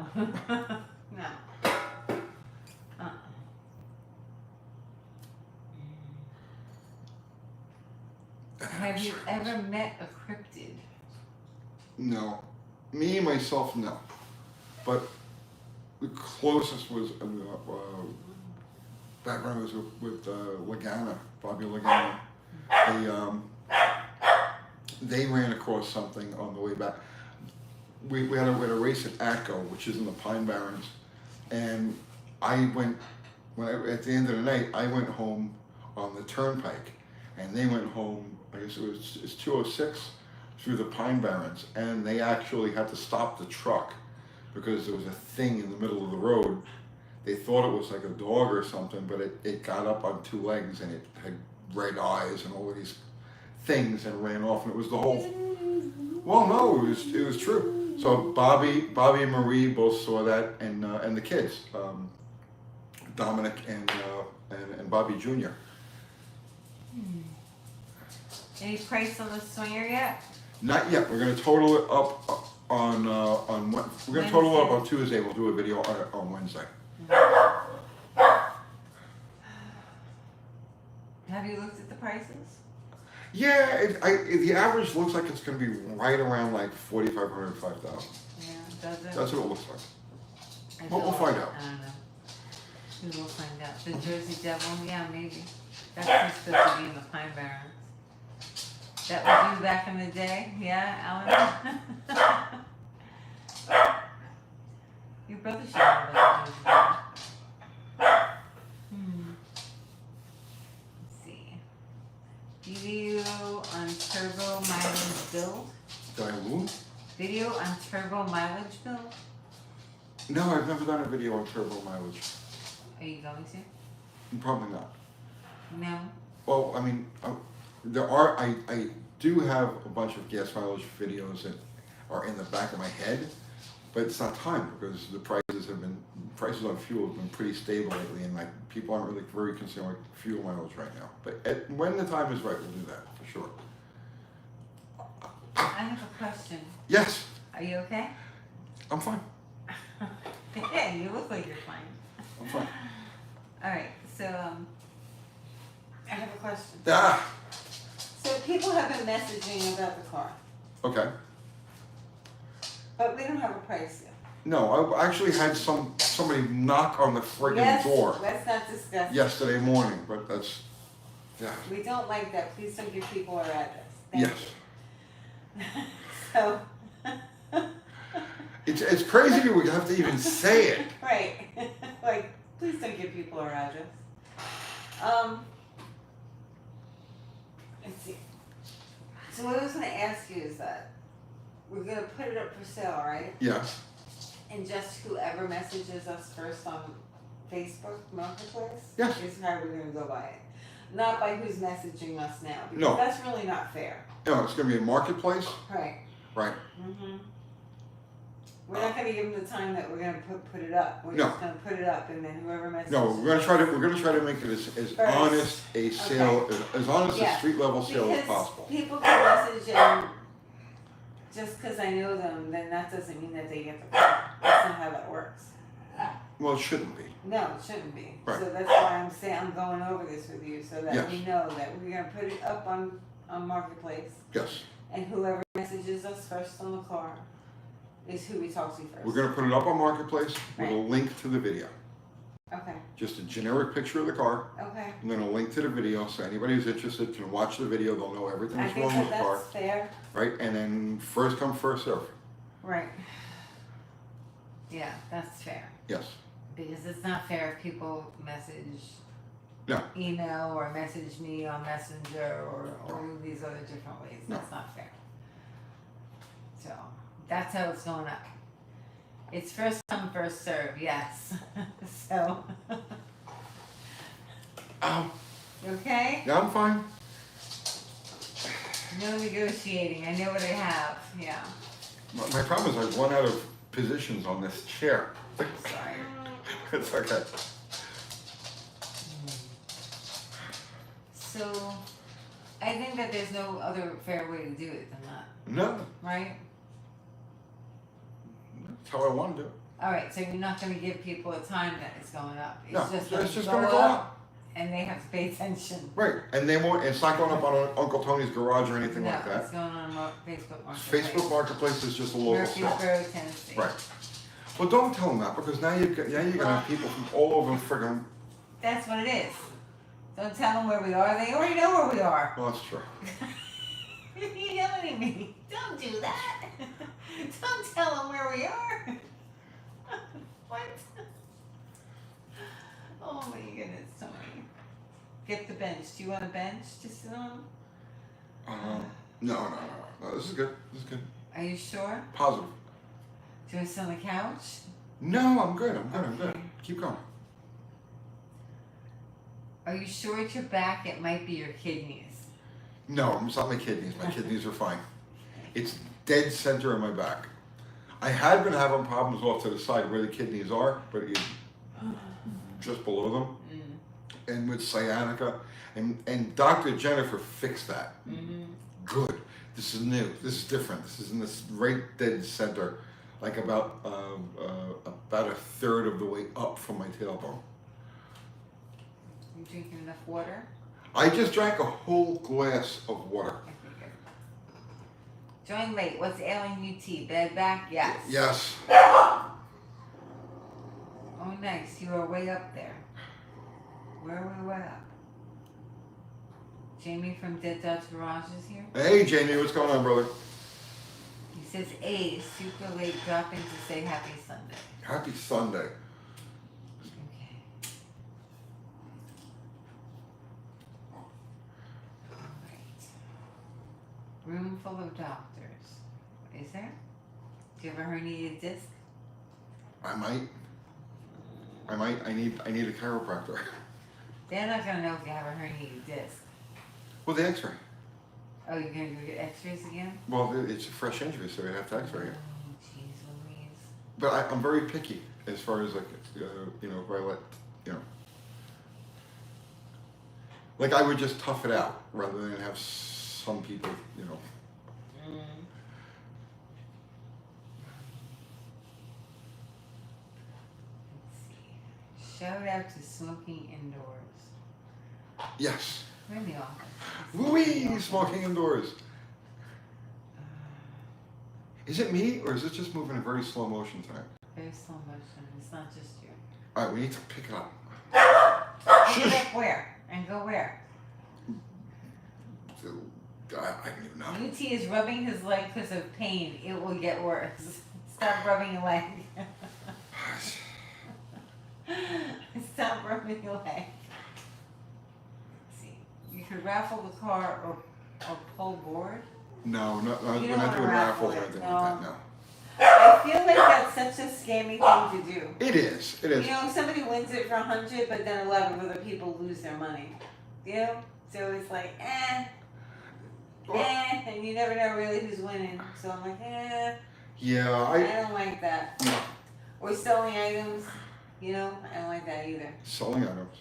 No. Have you ever met a cryptid? No. Me, myself, no. But the closest was back when I was with Lagana, Bobby Lagana. They ran across something on the way back. We had a race at ATCO, which is in the Pine Barrens, and I went, at the end of the night, I went home on the turnpike, and they went home, I guess it's 206, through the Pine Barrens, and they actually had to stop the truck because there was a thing in the middle of the road. They thought it was like a dog or something, but it got up on two legs and it had red eyes and all of these things and ran off, and it was the whole, well, no, it was true. So Bobby and Marie both saw that, and the kids, Dominic and Bobby Jr. Any price on the swinger yet? Not yet. We're going to total it up on we're going to total it up on Tuesday. We'll do a video on Wednesday. Have you looked at the prices? Yeah, the average looks like it's going to be right around like 4,500, 5,000. Yeah, does it? That's what it looks like. I We'll feel find like- out. I don't know. We will find out. The Jersey Devil, yeah, maybe. That's supposed to be in the Pine Barrens. That was you back in the day, yeah, Alan? Your brother should know about the Jersey Devil. Let's see. Video on turbo mileage build. Did I move? Video on turbo mileage build. No, I've never done a video on turbo mileage. Are you going to? Probably not. No. Well, I mean, I do have a bunch of gas mileage videos that are in the back of my head, but it's not time because the prices on fuel have been pretty stable lately, and people aren't really very concerned with fuel mileage right now. But when the time is right, we'll do that for sure. I have a question. Yes, Are you okay? I'm fine. Yeah, you look like you're fine. I'm fine. All right, so I have a question. Ah, So people have been messaging about the car, okay. but we don't have a price yet. No, I actually had somebody knock on the friggin' door Let's not discuss. yesterday morning, but that's, yeah. We don't like that. Please don't give people our address. Thank Yes. you. So. It's crazy we have to even say it. Right. Like, please don't give people our address. Let's see. So what I was going to ask you is that we're going to put it up for sale, right? Yes. And just whoever messages us first on Facebook Marketplace Yes. is how we're going to go by it. Not by who's messaging us now. Because No. that's really not fair. No, it's going to be a marketplace. Right. Right. Mm-hmm. We're not going to give them the time that we're going to put it up. We're No. just going to put it up, and then whoever messages. No, we're gonna try to make it as First. honest a sale, as honest a Yeah. street level sale as Because possible. people can message and just because I know them, then that doesn't mean that they get the car. That's not how that works. Well, it shouldn't be. No, it shouldn't be. Right. So that's why I'm saying I'm going over this with you so that Yes. we know that we're gonna put it up on Marketplace, Yes. and whoever messages us first on the car is who we talk to first. We're going to put it up on Marketplace with a Right. link to the video. Okay. Just a generic picture of the car, Okay. and then a link to the video, so anybody who's interested can watch the video. They'll know everything I that's think wrong that with the car, that's fair. right? And then first come, first serve. Right. Yeah, that's fair. Yes. Because it's not fair if people message, No. email, or message me on Messenger or all of these other different ways. No. That's not fair. So that's how it's going up. It's first come, first serve, yes. So, you okay? Yeah, I'm fine. No negotiating. I know what I have. Yeah. My problem is I've run out of positions on this chair. Sorry. It's okay. So, I think that there's no other fair way to do it than that, No, right? that's how I want to do it. All right, so you're not going to give people a time that it's going up. It's No, just it's just go going to go up. and they have to pay attention. Right, and they won't. It's not going up on Uncle Tony's garage or anything No, like that. it's going on Facebook Marketplace. Facebook Marketplace is just a local store. Murfreesboro, Tennessee. Right. Well, don't tell them that because now you're gonna have people from all over friggin'. That's what it is. Don't tell them where we are. They already know where we are. Well, that's true. You're yelling at me. Don't do that. Don't tell them where we are. What? Oh my goodness, Tony. Get the bench. Do you want a bench to sit on? No. This is good. This is good. Are you sure? Positive. Do you want to sit on the couch? No, I'm good. I'm good. Okay. Keep going. Are you sure it's your back? It might be your kidneys. No, it's not my kidneys. My kidneys are fine. It's dead center in my back. I had been having problems off to the side where the kidneys are, but it's just below them, and with sciatica, and Dr. Jennifer fixed that. Good. This is new. This is different. This is in this right dead center, like about a third of the way up from my tailbone. You drinking enough water? I just drank a whole glass of water. Okay, good. Join late. What's ailing you? T? Bed back? Yes. Yes. Oh, nice. You are way up there. Where are we way up? Jamie from Dead Dodge Garage is here. Hey, Jamie, what's going on, brother? He says, A, super late dropping to say happy Sunday. Happy Sunday. Okay. Alright. Room full of doctors. Is there? Do you have a herniated disc? I might. I need a chiropractor. They're not gonna know if you have a herniated disc. Well, the X-ray. Oh, you're gonna go get x-rays again? Well, it's a fresh injury, so we'd have to X-ray it. Oh, jeez Louise. But I'm very picky as far as like, if I let, like I would just tough it out rather than have some people, Let's see. Shout out to smoking indoors. Yes. We're in the office. Woo-wee, smoking indoors. Is it me or is it just moving in very slow motion tonight? Very slow motion. It's not just you. All right, we need to pick it up. Pick it up where? And go where? I don't even know. UT is rubbing his leg because of pain. It will get worse. Stop rubbing your leg. Stop rubbing your leg. Let's see. You could raffle the car or pull board. No, we're not You doing don't wanna raffles or raffle it, anything no. like that, no. I feel like that's such a scammy thing to do. It is. You know, somebody wins it for 100, but then 11 other people lose their money. You know? So it's like, and you never know really who's winning. So I'm like, Yeah, I don't like that. No. Or selling items, I don't like that either. Selling items.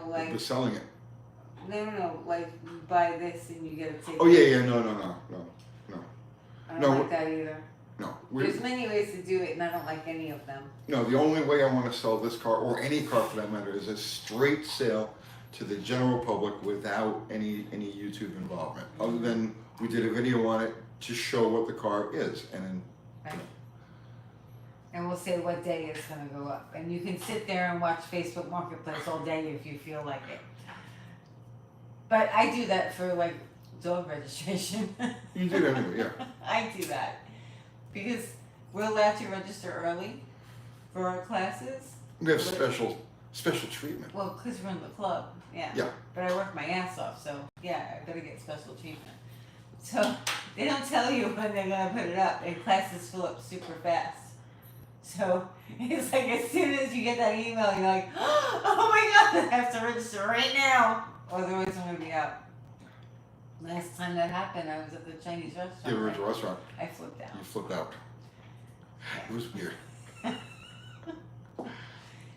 Like, We're selling it. no, like you buy this and you get a ticket. Oh, yeah, no. I don't No, like that either. No, There's many ways to do it, and I don't like any of them. no. The only way I want to sell this car, or any car for that matter, is a straight sale to the general public without any YouTube involvement. Other than we did a video on it to show what the car is, and then. Right. And we'll say what day it's going to go up. And you can sit there and watch Facebook Marketplace all day if you feel like it. But I do that for like dog registration. You do it anyway, yeah. I do that. Because we're allowed to register early for our classes. We have special treatment. Well, because we're in the club, yeah. Yeah. But I work my ass off, so yeah, I better get special treatment. So they don't tell you when they're going to put it up, and classes fill up super fast. So it's like as soon as you get that email, you're like, oh my God, I have to register right now, or otherwise I'm going to be out. Last time that happened, I was at the Chinese restaurant. You were at the restaurant. I flipped out. You flipped out. It was weird.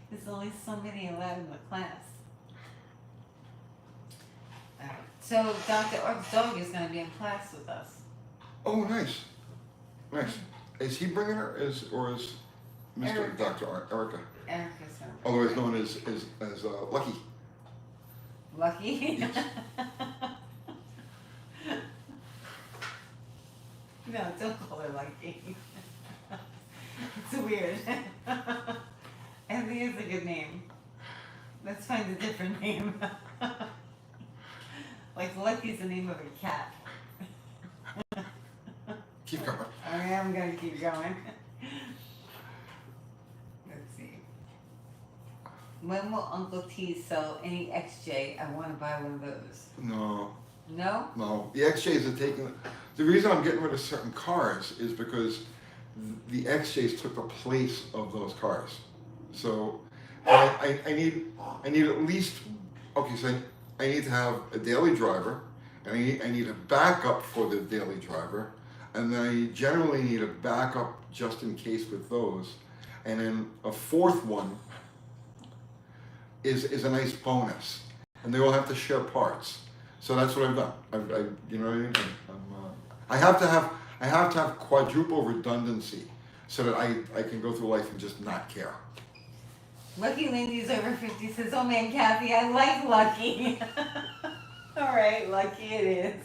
There's only so many allowed in the class. Alright. So Dr. Ort's dog is going to be in class with us. Oh, nice. Nice. Is he bringing her, or is Mr. Erica. Dr. Erica? Erica's going to bring Otherwise her. known as Lucky. Lucky? Yes. No, don't call her Lucky. It's weird. I think it's a good name. Let's find a different name. Like Lucky's the name of a cat. Keep going. I am going to keep going. Let's see. When will Uncle T sell any XJ? I want to buy one of those. No. No? No. The XJs are taking. The reason I'm getting rid of certain cars is because the XJs took the place of those cars. So I need at least, okay, so I need to have a daily driver, and I need a backup for the daily driver, and then I generally need a backup just in case with those, and then a fourth one is a nice bonus, and they all have to share parts. So that's what I've done. You know what I mean? I have to have quadruple redundancy so that I can go through life and just not care. Lucky Lindy's over 50 says, oh man, Kathy, I like Lucky. All right, Lucky it is.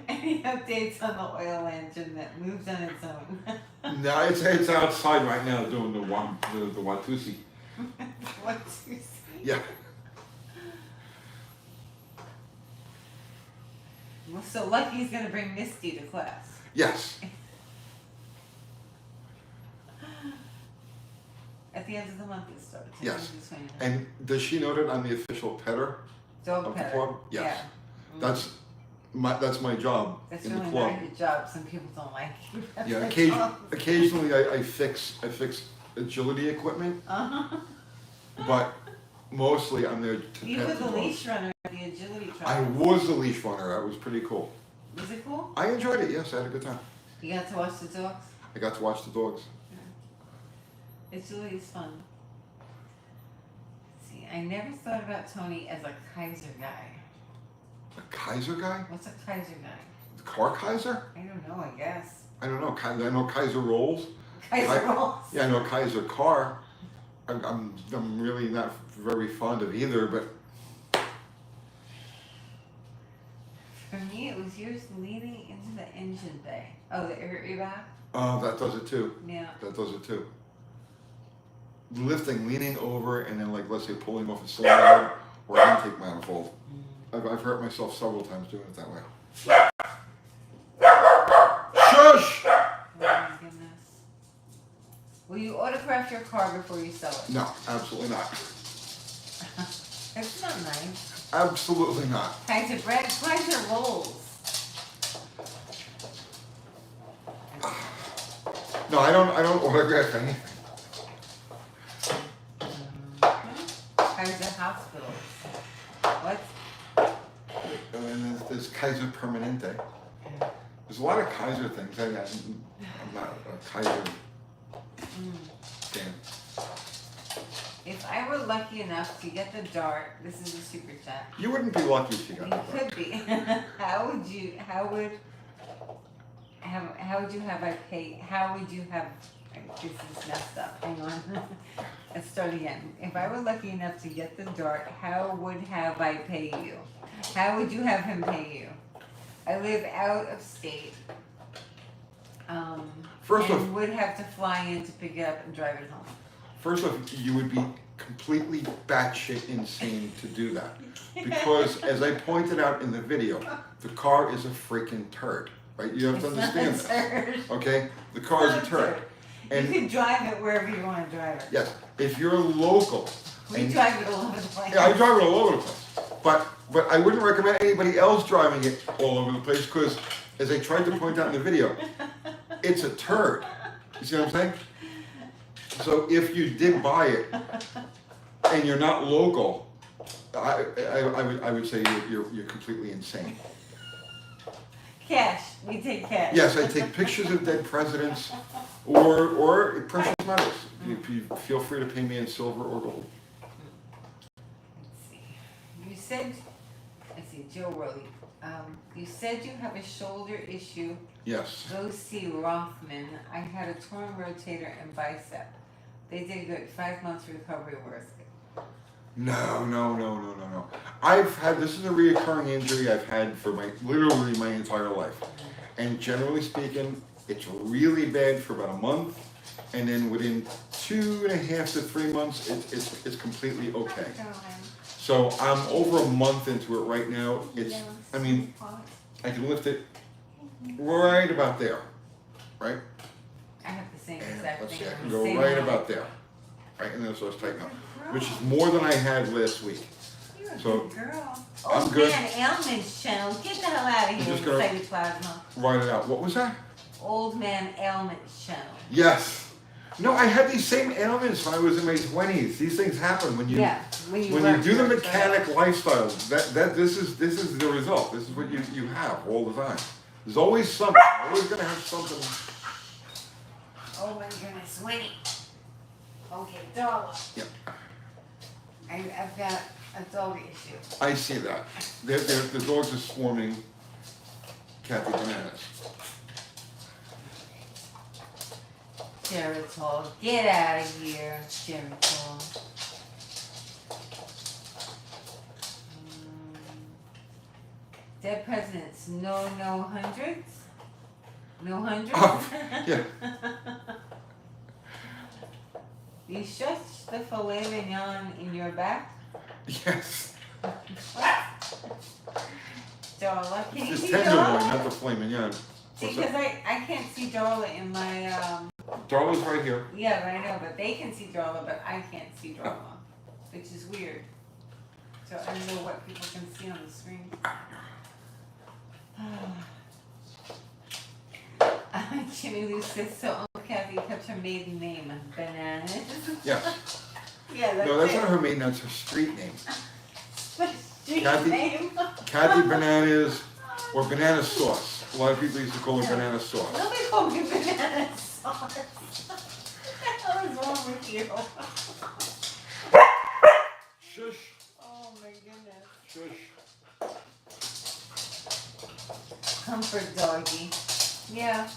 Any updates on the oil engine that moves on its own? No, it's outside right now doing the Watusi. What do you see? Yeah. Well, so Lucky's gonna bring Misty to class. Yes. At the end of the month it starts. Yes. Between her. And does she know that I'm the official petter Dog of the petter. club? Yes. Yeah. That's my job That's in really the club. not your job. Some people don't like you. That's Yeah. their job. Occasionally I fix agility equipment, Uh-huh. but mostly I'm there to You pet were the the dogs. leash runner at the agility trial. I was the leash runner. That was pretty cool. Was it cool? I enjoyed it. Yes, I had a good time. You got to watch the dogs? I got to watch the dogs. Agility's fun. Let's see, I never thought about Tony as a Kaiser guy. A Kaiser guy? What's a Kaiser guy? The car Kaiser? I don't know, I guess. I don't know. I know Kaiser rolls. Kaiser rolls. Yeah, I know Kaiser car. I'm really not very fond of either, but For me, it was yours leaning into the engine bay. Oh, the air back? that does it too. Yeah. That does it too. Lifting, leaning over, and then like let's say pulling off a cylinder or an intake manifold. I've hurt myself several times doing it that way. Shush! Oh my goodness. Will you autograph your car before you sell it? No, absolutely not. It's not nice. Absolutely not. Kaiser bread, Kaiser rolls. No, I don't autograph anything. Kaiser hospitals. What? And there's Kaiser Permanente. There's a lot of Kaiser things. I'm not a Kaiser fan. If I were lucky enough to get the dart, this is a super chat. You wouldn't be lucky if you got You that. could be. How would you have I pay? How would you have? This is messed up. Hang on. Let's start again. If I were lucky enough to get the dart, how would have I pay you? How would you have him pay you? I live out of state. First and off, would have to fly in to pick it up and drive it home. First off, you would be completely batshit insane to do that. Because, as I pointed out in the video, the car is a freaking turd, right? You have to understand that. Okay? The car is a turd. And you can drive it wherever you want to drive it. yes, if you're local. We drive it all over the place. Yeah, I drive it all over the place. But I wouldn't recommend anybody else driving it all over the place because, as I tried to point out in the video, it's a turd. You see what I'm saying? So if you did buy it and you're not local, I would say you're completely insane. Cash. We take cash. Yes, I take pictures of dead presidents or precious metals. You feel free to pay me in silver or gold. Let's see. You said, let's see, Joe Worley. You said you have a shoulder issue. Yes. Go see Rothman. I had a torn rotator and bicep. They did good. 5 months recovery worth it. No. I've had, this is a reoccurring injury I've had for literally my entire life. And generally speaking, it's really bad for about a month. And then within 2.5 to 3 months, it's completely okay. So I'm over a month into it right now. I mean, I can lift it right about there, right? I have the same And exact let's thing. see, I can I'm go the same right height. about there, right? And then so it's tighten up, which is more than I had last week. You're a So, good girl. I'm good. Man, Ailment's channel. Get the hell out of here just with gonna- cytoplasma. Write it out. What was that? Old Man Ailment's channel. Yes. No, I had these same ailments when I was in my 20s. These things happen when you when you when you do the work, mechanic lifestyle. This is the result. This is what you have all the time. There's always something. You're always gonna have something. Oh my goodness, Winnie. Okay, dog. Yep. I've got a dog issue. I see that. The dogs are swarming Kathy Bananas. Geritol, get out of here, Geritol. Dead presidents, no hundreds? No hundreds? Oh, yeah. You stretch the filet mignon in your back? Yes. Darla, can you It's see tenderloin, Darla? not the filet mignon. See, What's because that? I can't see Darla in my, Darla's right here. yeah, but I know, but they can see Darla, but I can't see Darla, which is weird. So I don't know what people can see on the screen. Jimmy Lou says, so Uncle Kathy kept her maiden name, Bananas. Yeah. Yeah, that's No, that's it. not her maiden, that's her street name. Street Kathy- name. Kathy Bananas or banana sauce. A lot of people used to call her banana sauce. Nobody called me banana sauce. What the hell is wrong with you? Shush. Oh my goodness. Shush. Comfort doggy. Yeah.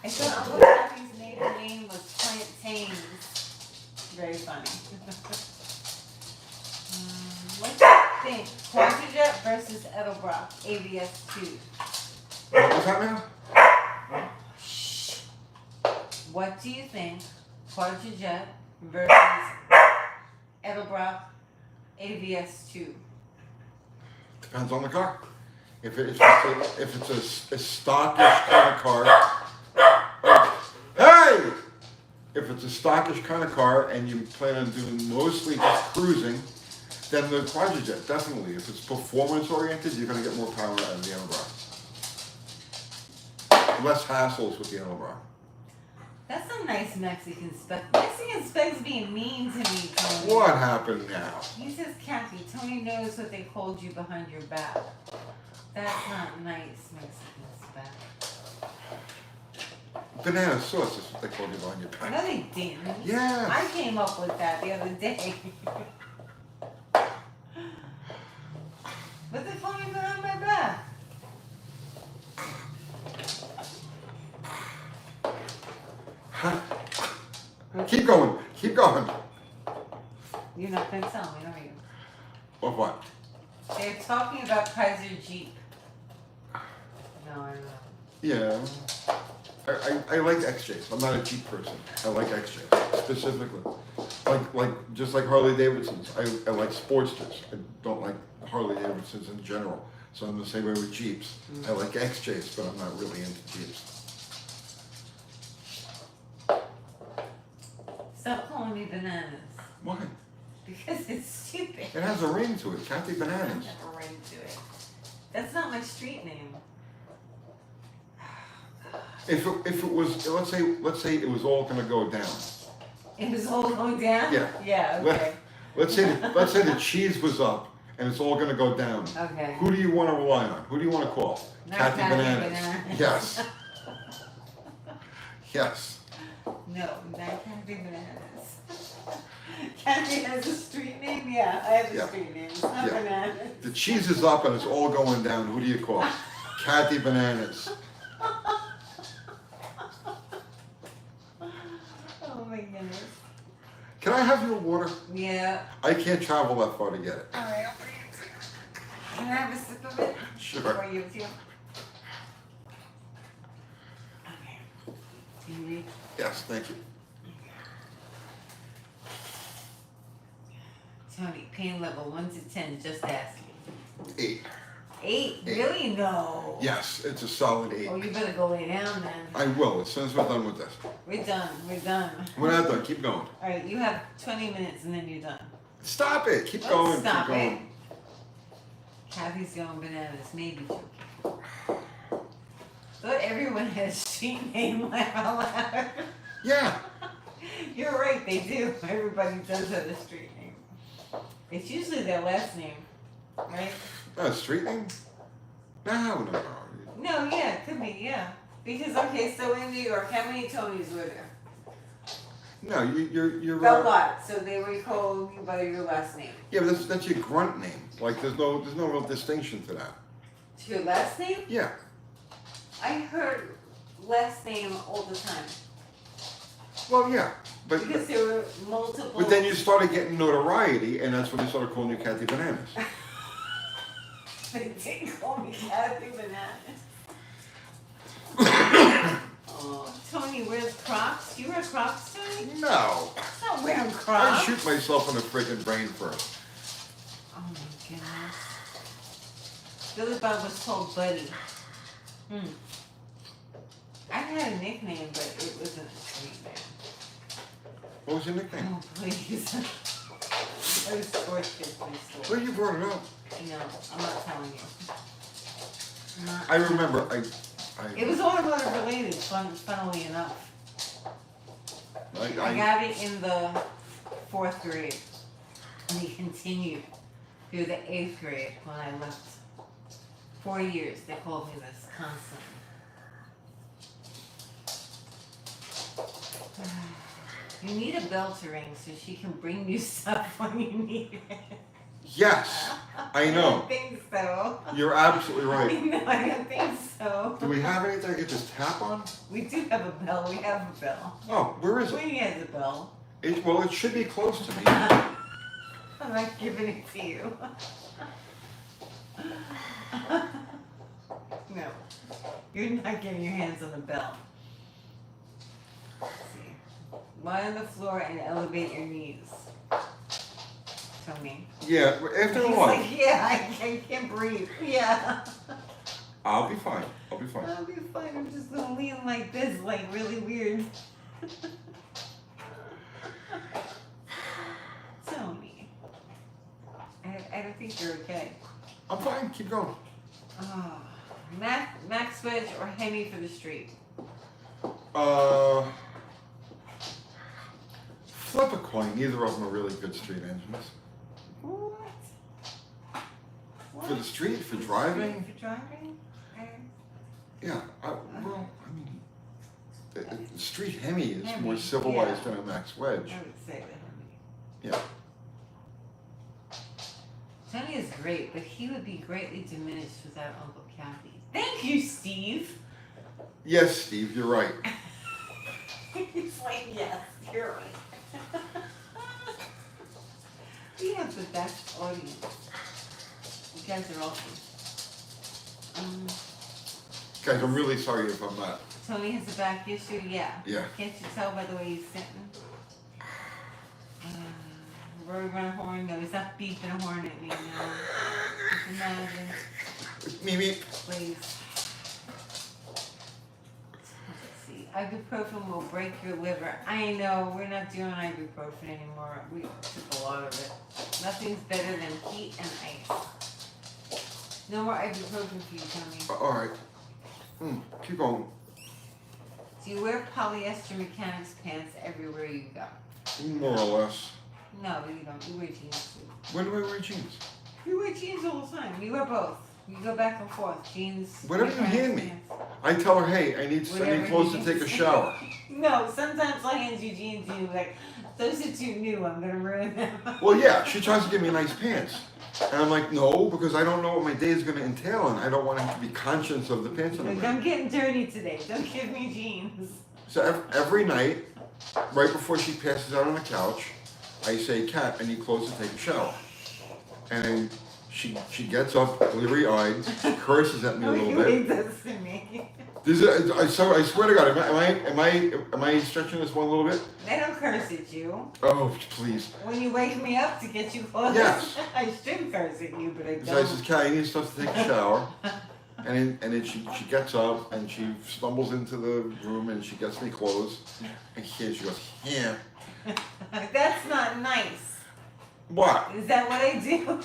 I thought Uncle Kathy's maiden name was Plantains. Very funny. What do you think? Quadrijet versus Edelbrock, ABS2. What was that now? Shh. What do you think? Quadrijet versus Edelbrock, ABS2. Depends on the car. If it's a stockish kind of car, hey! If it's a stockish kind of car and you plan on doing mostly just cruising, then the Quadrijet, definitely. If it's performance oriented, you're going to get more power out of the Edelbrock. Less hassles with the Edelbrock. That's some nice Mexican spec. Mexican specs being mean to me, Tony. What happened now? He says, Kathy, Tony knows what they called you behind your back. That's not nice, Mexican spec. banana sauce is what they call it on your back. No, they didn't. Yeah. I came up with that the other day. But they told me to put it on my back. Keep going. Keep going. You're not going to tell me, are you? Of what? They're talking about Kaiser Jeep. No, I don't know. Yeah. I like XJs. I'm not a Jeep person. I like XJs specifically. Just like Harley Davidsons. I like Sportsters. I don't like Harley Davidsons in general. So I'm the same way with Jeeps. I like XJs, but I'm not really into Jeeps. Stop calling me bananas. Why? Because it's stupid. It has a ring to it. Kathy Bananas. I have a ring to it. That's not my street name. If it was, let's say it was all gonna go down. It was all going down? Yeah. Yeah, okay. Let's say the cheese was up and it's all gonna go down. Okay. Who do you want to rely on? Who do you want to call? Not Kathy Kathy Bananas. Bananas. Yes. Yes. No, not Kathy Bananas. Kathy has a street name? Yeah, I have a street name. It's not Bananas. The cheese is up and it's all going down. Who do you call? Kathy Bananas. Oh my goodness. Can I have your water? Yeah. I can't travel that far to get it. Alright, I'll bring it to you. Can I have a sip of it? Sure. Before I give it to you? Okay. Can you read? Yes, thank you. Tony, pain level 1 to 10, just ask me. 8. 8? Really? No. Yes, it's a solid 8. Oh, you better go lay down then. I will, as soon as we're done with this. We're done. We're done. We're not done, keep going. Alright, you have 20 minutes and then you're done. Stop it, keep Let's going, stop keep going. it. Kathy's going bananas, maybe joking. Thought everyone has street name like loud. Yeah. You're right, they do. Everybody does have a street name. It's usually their last name, right? Street name? No. No, yeah, it could be, yeah. Because, okay, so in New York, how many Tonys were there? No, you're A lot, so they were called you by your last name. Yeah, but that's your grunt name. Like there's no real distinction to that. To your last name? Yeah. I heard last name all the time. Well, yeah, but Because there were multiple. but then you started getting notoriety, and that's when they started calling you Kathy Bananas. They did call me Kathy Bananas. Oh, Tony wears Crocs. You wear Crocs, Tony? No. I'm not wearing I Crocs. shoot myself in the friggin' brain first. Oh my goodness. Billy Bob was called Buddy. I had a nickname, but it wasn't a street name. What was your nickname? Oh, please. I was tortured, please. Well, you brought it up. No, I'm not telling you. I remember. It was automotive related, funnily enough. I I got it in the 4th grade. And it continued through the 8th grade when I left. 4 years, they called me this constantly. You need a bell to ring so she can bring you stuff when you need it. Yes, I I know. don't think so. You're absolutely right. No, I don't think so. Do we have anything I could just tap on? We do have a bell. We have a bell. Oh, where is it? Queenie has a bell. Well, it should be close to me. I'm not giving it to you. No. You're not getting your hands on the bell. Let's see. Lie on the floor and elevate your knees. Tony. Yeah, after a He's while. like, yeah, I can't breathe. Yeah. I'll be fine. I'll be fine. I'll be fine. I'm just gonna lean like this, like really weird. Tony. I don't think you're okay. I'm fine. Keep going. Oh, Max Wedge or Henny for the street? Flip a coin. Neither of them are really good street engines. What? For the street, for driving. For driving? Yeah. Well, I mean, Street Hemi is Hemi, more civilized yeah. than a Max Wedge. I would say that. Yeah. Tony is great, but he would be greatly diminished without Uncle Kathy. Thank you, Steve. Yes, Steve, you're right. He's like, yes, you're right. We have the best audience. You guys are awesome. Guys, I'm really sorry if I'm not. Tony has a back issue, yeah. Yeah. Can't you tell by the way he's sitting? Road runner horn, no, he's not beeping a horn at me now. Just imagine. Mimi. Please. Let's see. Ibuprofen will break your liver. I know, we're not doing ibuprofen anymore. We took a lot of it. Nothing's better than heat and ice. No more ibuprofen for you, Tony. Alright. Keep going. Do you wear polyester mechanics pants everywhere you go? More or less. No, you don't. You wear jeans too. When do I wear jeans? You wear jeans all the time. You wear both. You go back and forth. Jeans. Whatever you hand me. pants. I tell her, hey, I need clothes to take a shower. No, sometimes I hand you jeans and you're like, those are too new. I'm going to ruin them. Well, yeah, she tries to give me nice pants. And I'm like, no, because I don't know what my day is going to entail, and I don't want him to be conscious of the pants that I'm Like, wearing. I'm getting dirty today. Don't give me jeans. So every night, right before she passes out on the couch, I say, Kat, I need clothes to take a shower. And she gets up, bleary-eyed, she curses at me a little bit. This to me. I swear to God, am I stretching this one a little bit? They don't curse at you. Oh, please. When you wake me up to get you clothes, Yes. I should curse at you, but I don't. So I says, Kat, I need stuff to take a shower. And then she gets up and she stumbles into the room and she gets me clothes. And she goes, here. That's not nice. What? Is that what I do?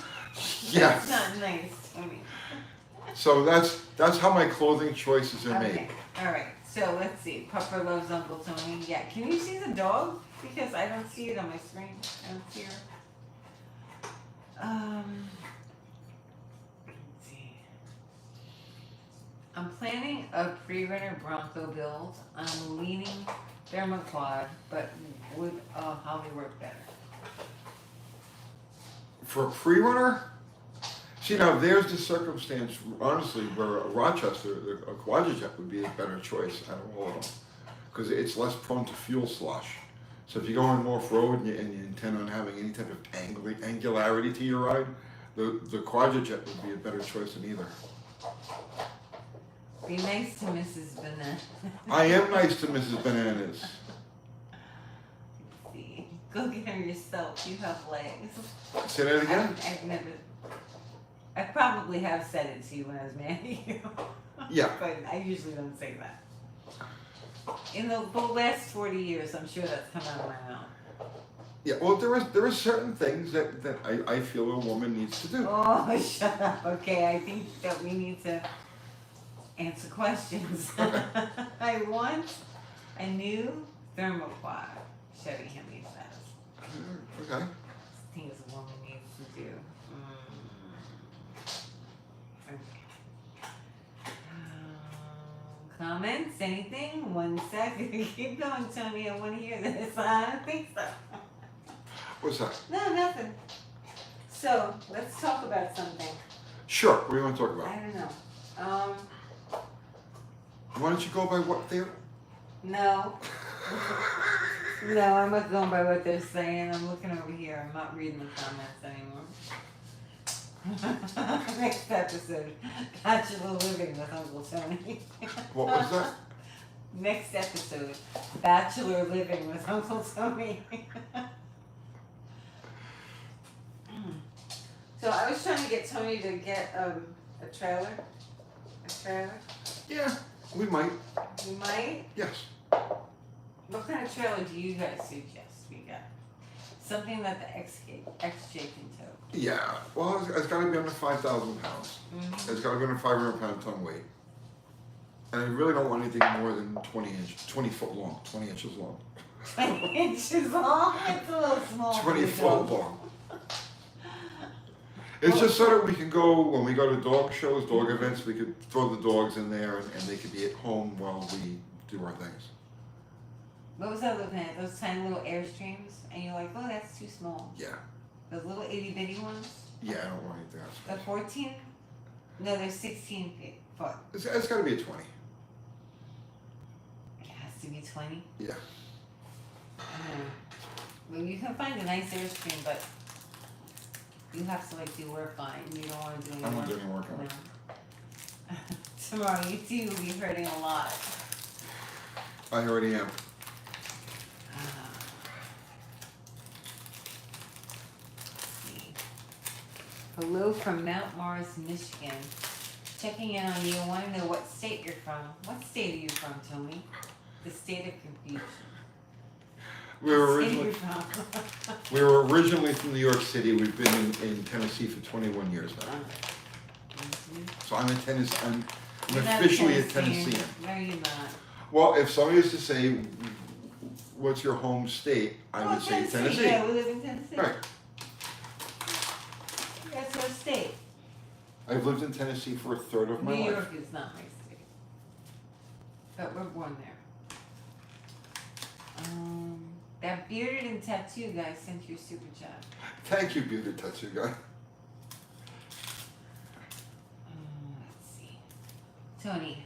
Yes. That's not nice, Tony. So that's how my clothing choices are made. Okay, alright. So let's see. Pupper loves Uncle Tony. Yeah, can you see the dog? Because I don't see it on my screen. I don't see her. Let's see. I'm planning a pre-runner Bronco build. I'm leaning thermoquad, but would Holly work better? For a pre-runner, see now there's the circumstance, honestly, where a Rochester, a quadrijet would be a better choice out of all of them. Because it's less prone to fuel slosh. So if you go on North Road and you intend on having any type of angularity to your ride, the quadrijet would be a better choice than either. Be nice to Mrs. Banana. I am nice to Mrs. Bananas. Let's see. Go get her yourself. You have legs. Say that again? I've never. I probably have said it to you when I was mad at you. Yeah. But I usually don't say that. In the last 40 years, I'm sure that's come out of my mouth. Yeah, well, there are certain things that I feel a woman needs to do. Oh, shut up. Okay, I think that we need to answer questions. I want a new thermoquad. Chevy Hemi says. Okay. Things a woman needs to do. Comments? Anything? 1 second. Keep going, Tony. I want to hear this. I don't think so. What's that? No, nothing. So, let's talk about something. Sure. What do you want to talk about? I don't know. Why don't you go by what they're... No. No, I'm not going by what they're saying. I'm looking over here. I'm not reading the comments anymore. Next episode, Bachelor Living with Uncle Tony. What was that? Next episode, Bachelor Living with Uncle Tony. So I was trying to get Tony to get a trailer. A trailer? Yeah, we might. You might? Yes. What kind of trailer do you guys suggest we get? Something that the XJ can tow. Yeah. Well, it's got to be under 5,000 pounds. Mm-hmm. It's got to be under 500 pound ton weight. And I really don't want anything more than 20 foot long, 20 inches long. 20 inches long? It's a little small. 20 foot long. It's just so that we can go, when we go to dog shows, dog events, we could throw the dogs in there and they could be at home while we do our things. What was I looking at? Those tiny little Airstreams? And you're like, oh, that's too small. Yeah. Those little itty bitty ones? Yeah, I don't want anything else. The 14? No, they're 16 foot. It's got to be a 20. It has to be 20? Yeah. Well, you can find a nice Airstream, but you have to like do work on it, and you don't want to do any I'm work. not doing any work on it. No. Tomorrow, you two will be hurting a lot. I already am. Let's see. Hello from Mount Morris, Michigan. Checking in on you. I want to know what state you're from. What state are you from, Tony? The state of confusion. We were What state are originally you from? we were originally from New York City. We've been in Tennessee for 21 years now. So I'm You're not officially a Tennessean. Tennessean. No, you're not. Well, if somebody was to say, "What's your home state?" I would say Tennessee. Yeah, we live in Tennessee. Right. That's our state. I've lived in Tennessee for a third of my New life. York is not my state. But we're born there. That bearded and tattoo guy sent you a super chat. Thank you, bearded tattoo guy. Let's see. Tony,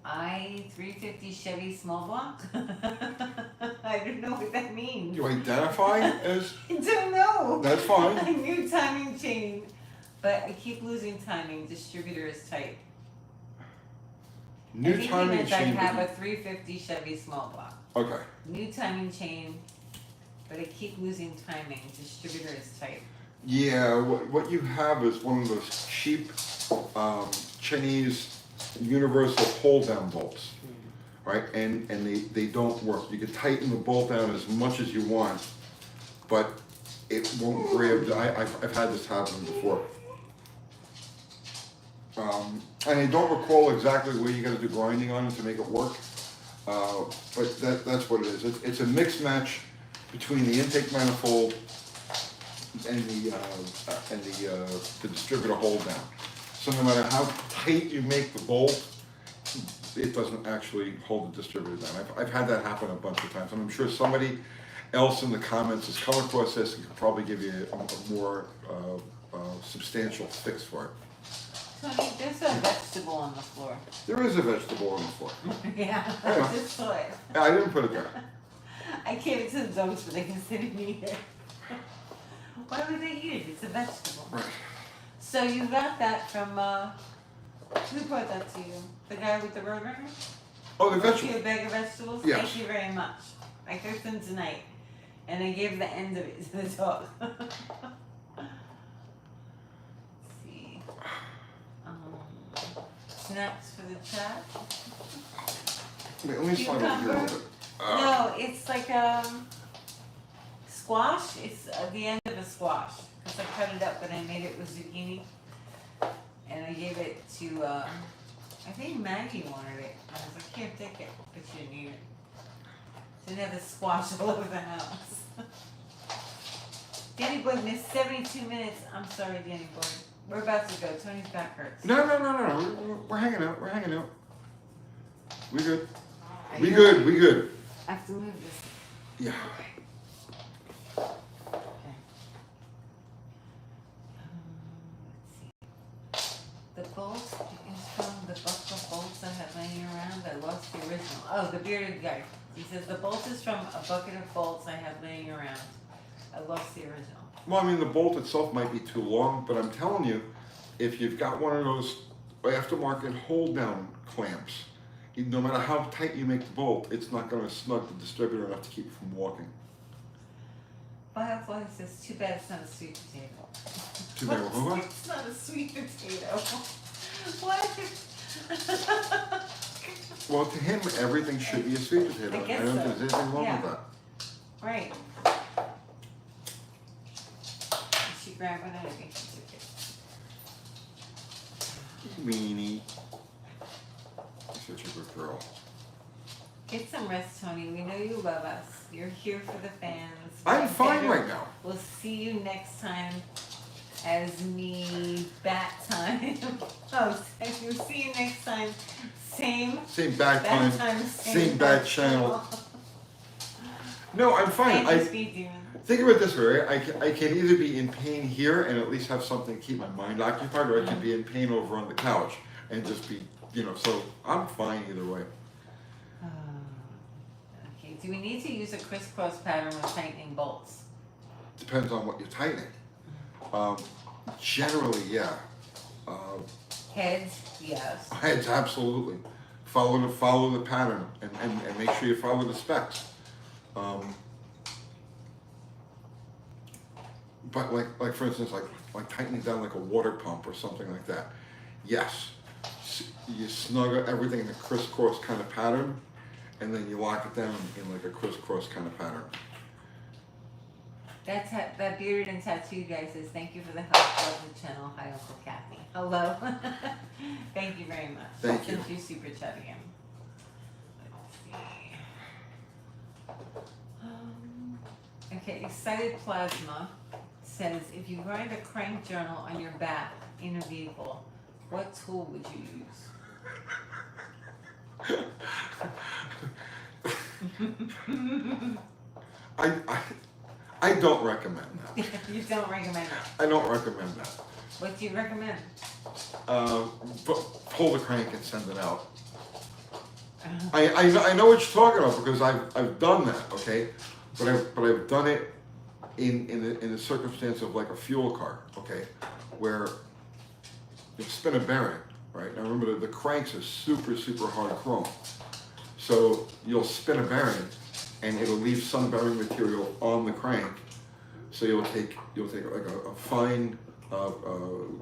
I-350 Chevy small block? I don't know what that means. You identify as? I don't know. That's fine. I knew timing chain, but I keep losing timing. Distributor is tight. New I think timing he meant I chain. have a 350 Chevy small block. Okay. New timing chain, but I keep losing timing. Distributor is tight. Yeah, what you have is one of those cheap Chinese universal hold-down bolts, right? And they don't work. You can tighten the bolt down as much as you want, but it won't grab. I've had this happen before. And I don't recall exactly where you got to do grinding on it to make it work, but that's what it is. It's a mix match between the intake manifold and the distributor hold down. So no matter how tight you make the bolt, it doesn't actually hold the distributor down. I've had that happen a bunch of times, and I'm sure somebody else in the comments has come across this and could probably give you a more substantial fix for it. Tony, there's a vegetable on the floor. There is a vegetable on the floor. Yeah, I know. I just saw it. I didn't put it there. I gave it to the dogs, but they can sit in here. Why would they eat it? It's a vegetable. Right. So you got that from, who brought that to you? The guy with the burger? Oh, the Brought vegetable. you a bag of vegetables? Yes. Thank you very much. I cooked them tonight. And I gave the end of it to the dog. Let's see. Snacks for the chat? Wait, let me slide over here a little bit. No, it's like squash. It's the end of a squash. Because I cut it up and I made it with zucchini. And I gave it to, I think Maggie wanted it. I was like, here, take it. But she didn't eat it. So now there's squash all over the house. Danny Boy missed 72 minutes. I'm sorry, Danny Boy. We're about to go. Tony's back hurts. No. We're hanging out. We're hanging out. We good. Are We you good. okay? We good. I have to move this. Yeah. Okay. Let's see. The bolt is from the buckle bolts I have laying around. I lost the original. Oh, the bearded guy. He says the bolt is from a bucket of bolts I have laying around. I lost the original. Well, I mean, the bolt itself might be too long, but I'm telling you, if you've got one of those aftermarket hold-down clamps, no matter how tight you make the bolt, it's not going to snug the distributor enough to keep it from walking. Firefly says, too bad it's not a sweet potato. Too bad what? It's not a sweet potato. What? Well, to him, everything should be a sweet potato. I guess don't so. think there's anything wrong Yeah. with that. Right. Did she grab it? I don't think she took it. Weenie. You're such a good girl. Get some rest, Tony. We know you love us. You're here for the fans. I'm We'll fine better- right now. We'll see you next time as me bat time. Oh, we'll see you next time. Same bad time, same bad channel. No, I'm fine. Think of it this way, right? I can either be in pain here and at least have something to keep my mind occupied, or I can be in pain over on the couch and just be, so I'm fine either way. Okay, do we need to use a crisscross pattern with tightening bolts? Depends on what you're tightening. Generally, yeah. Heads, yes. Heads, absolutely. Follow the pattern and make sure you follow the specs. But like for instance, like tightening down like a water pump or something like that. Yes, you snug everything in a crisscross kind of pattern, and then you lock it down in like a crisscross kind of pattern. That bearded and tattooed guy says, thank you for the help. Love the channel. Hi, Uncle Kathy. Hello. Thank you very much. Thank you. Since you super chat again. Let's see. Okay, Excited Plasma says, if you write a crank journal on your back in a vehicle, what tool would you use? I don't recommend that. You don't recommend it? I don't recommend that. What do you recommend? Pull the crank and send it out. I know what you're talking about because I've done that, okay? But I've done it in the circumstance of like a fuel car, okay? Where you spin a bearing, right? Now remember the cranks are super hard chrome. So you'll spin a bearing and it'll leave some bearing material on the crank. So you'll take like a fine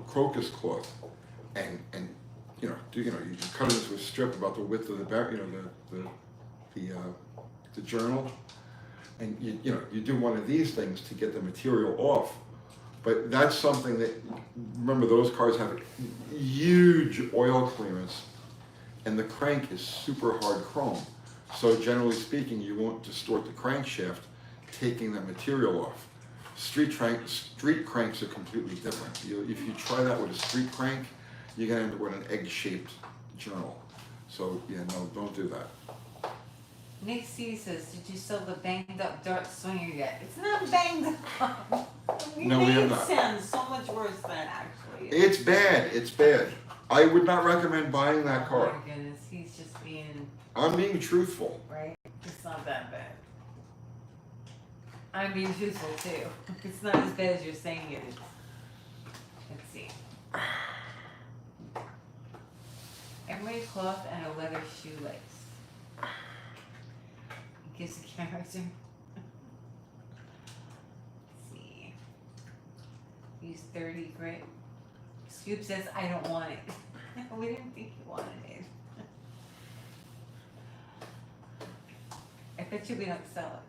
crocus cloth and you cut it into a strip about the width of the bearing, the journal, and you do one of these things to get the material off. But that's something that, remember, those cars have huge oil clearance and the crank is super hard chrome. So generally speaking, you won't distort the crankshaft taking that material off. Street cranks are completely different. If you try that with a street crank, you're gonna end up with an egg-shaped journal. So yeah, no, don't do that. Nick C says, did you sell the banged up dart swinger yet? It's not banged up. No, we have not. It sounds so much worse than it actually is. It's bad, it's bad. I would not recommend buying that car. Oh my goodness, he's just being... I'm being truthful. Right? It's not that bad. I'm being truthful too. It's not as bad as you're saying it is. Let's see. Emery cloth and a leather shoelace. It gives a character. Let's see. Use 30 grit. Scoop says, I don't want it. We didn't think you wanted it. I bet you we don't sell it.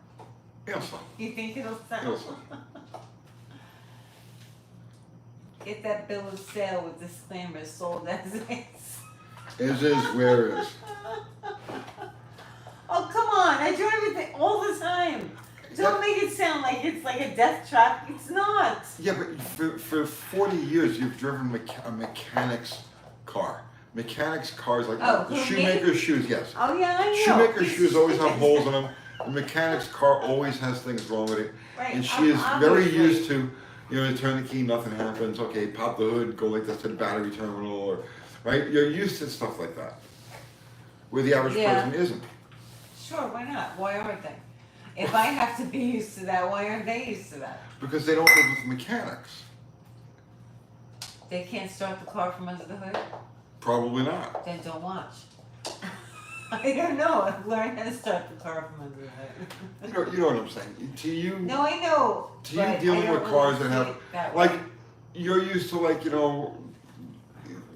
It'll sell. You think it'll sell? It'll sell. Get that bill of sale with disclaimer, sold as is. As is, where is. Oh, come on. I drive it all the time. Don't make it sound like it's like a death trap. It's not. Yeah, but for 40 years, you've driven a mechanic's car. Mechanic's cars, like shoemaker's shoes, yes. Oh, yeah, I know. Shoemaker's shoes always have holes in them. The mechanic's car always has things wrong with it. Right. And she is very used to, you turn the key, nothing happens. Okay, pop the hood, go like this to the battery terminal, or, right? You're used to stuff like that. Where the average person isn't. Sure, why not? Why aren't they? If I have to be used to that, why aren't they used to that? Because they don't live with mechanics. They can't start the car from under the hood? Probably not. Then don't watch. I don't know. Learn how to start the car from under the hood. You know what I'm saying? To you. No, I know. To you dealing with cars that have, like, you're used to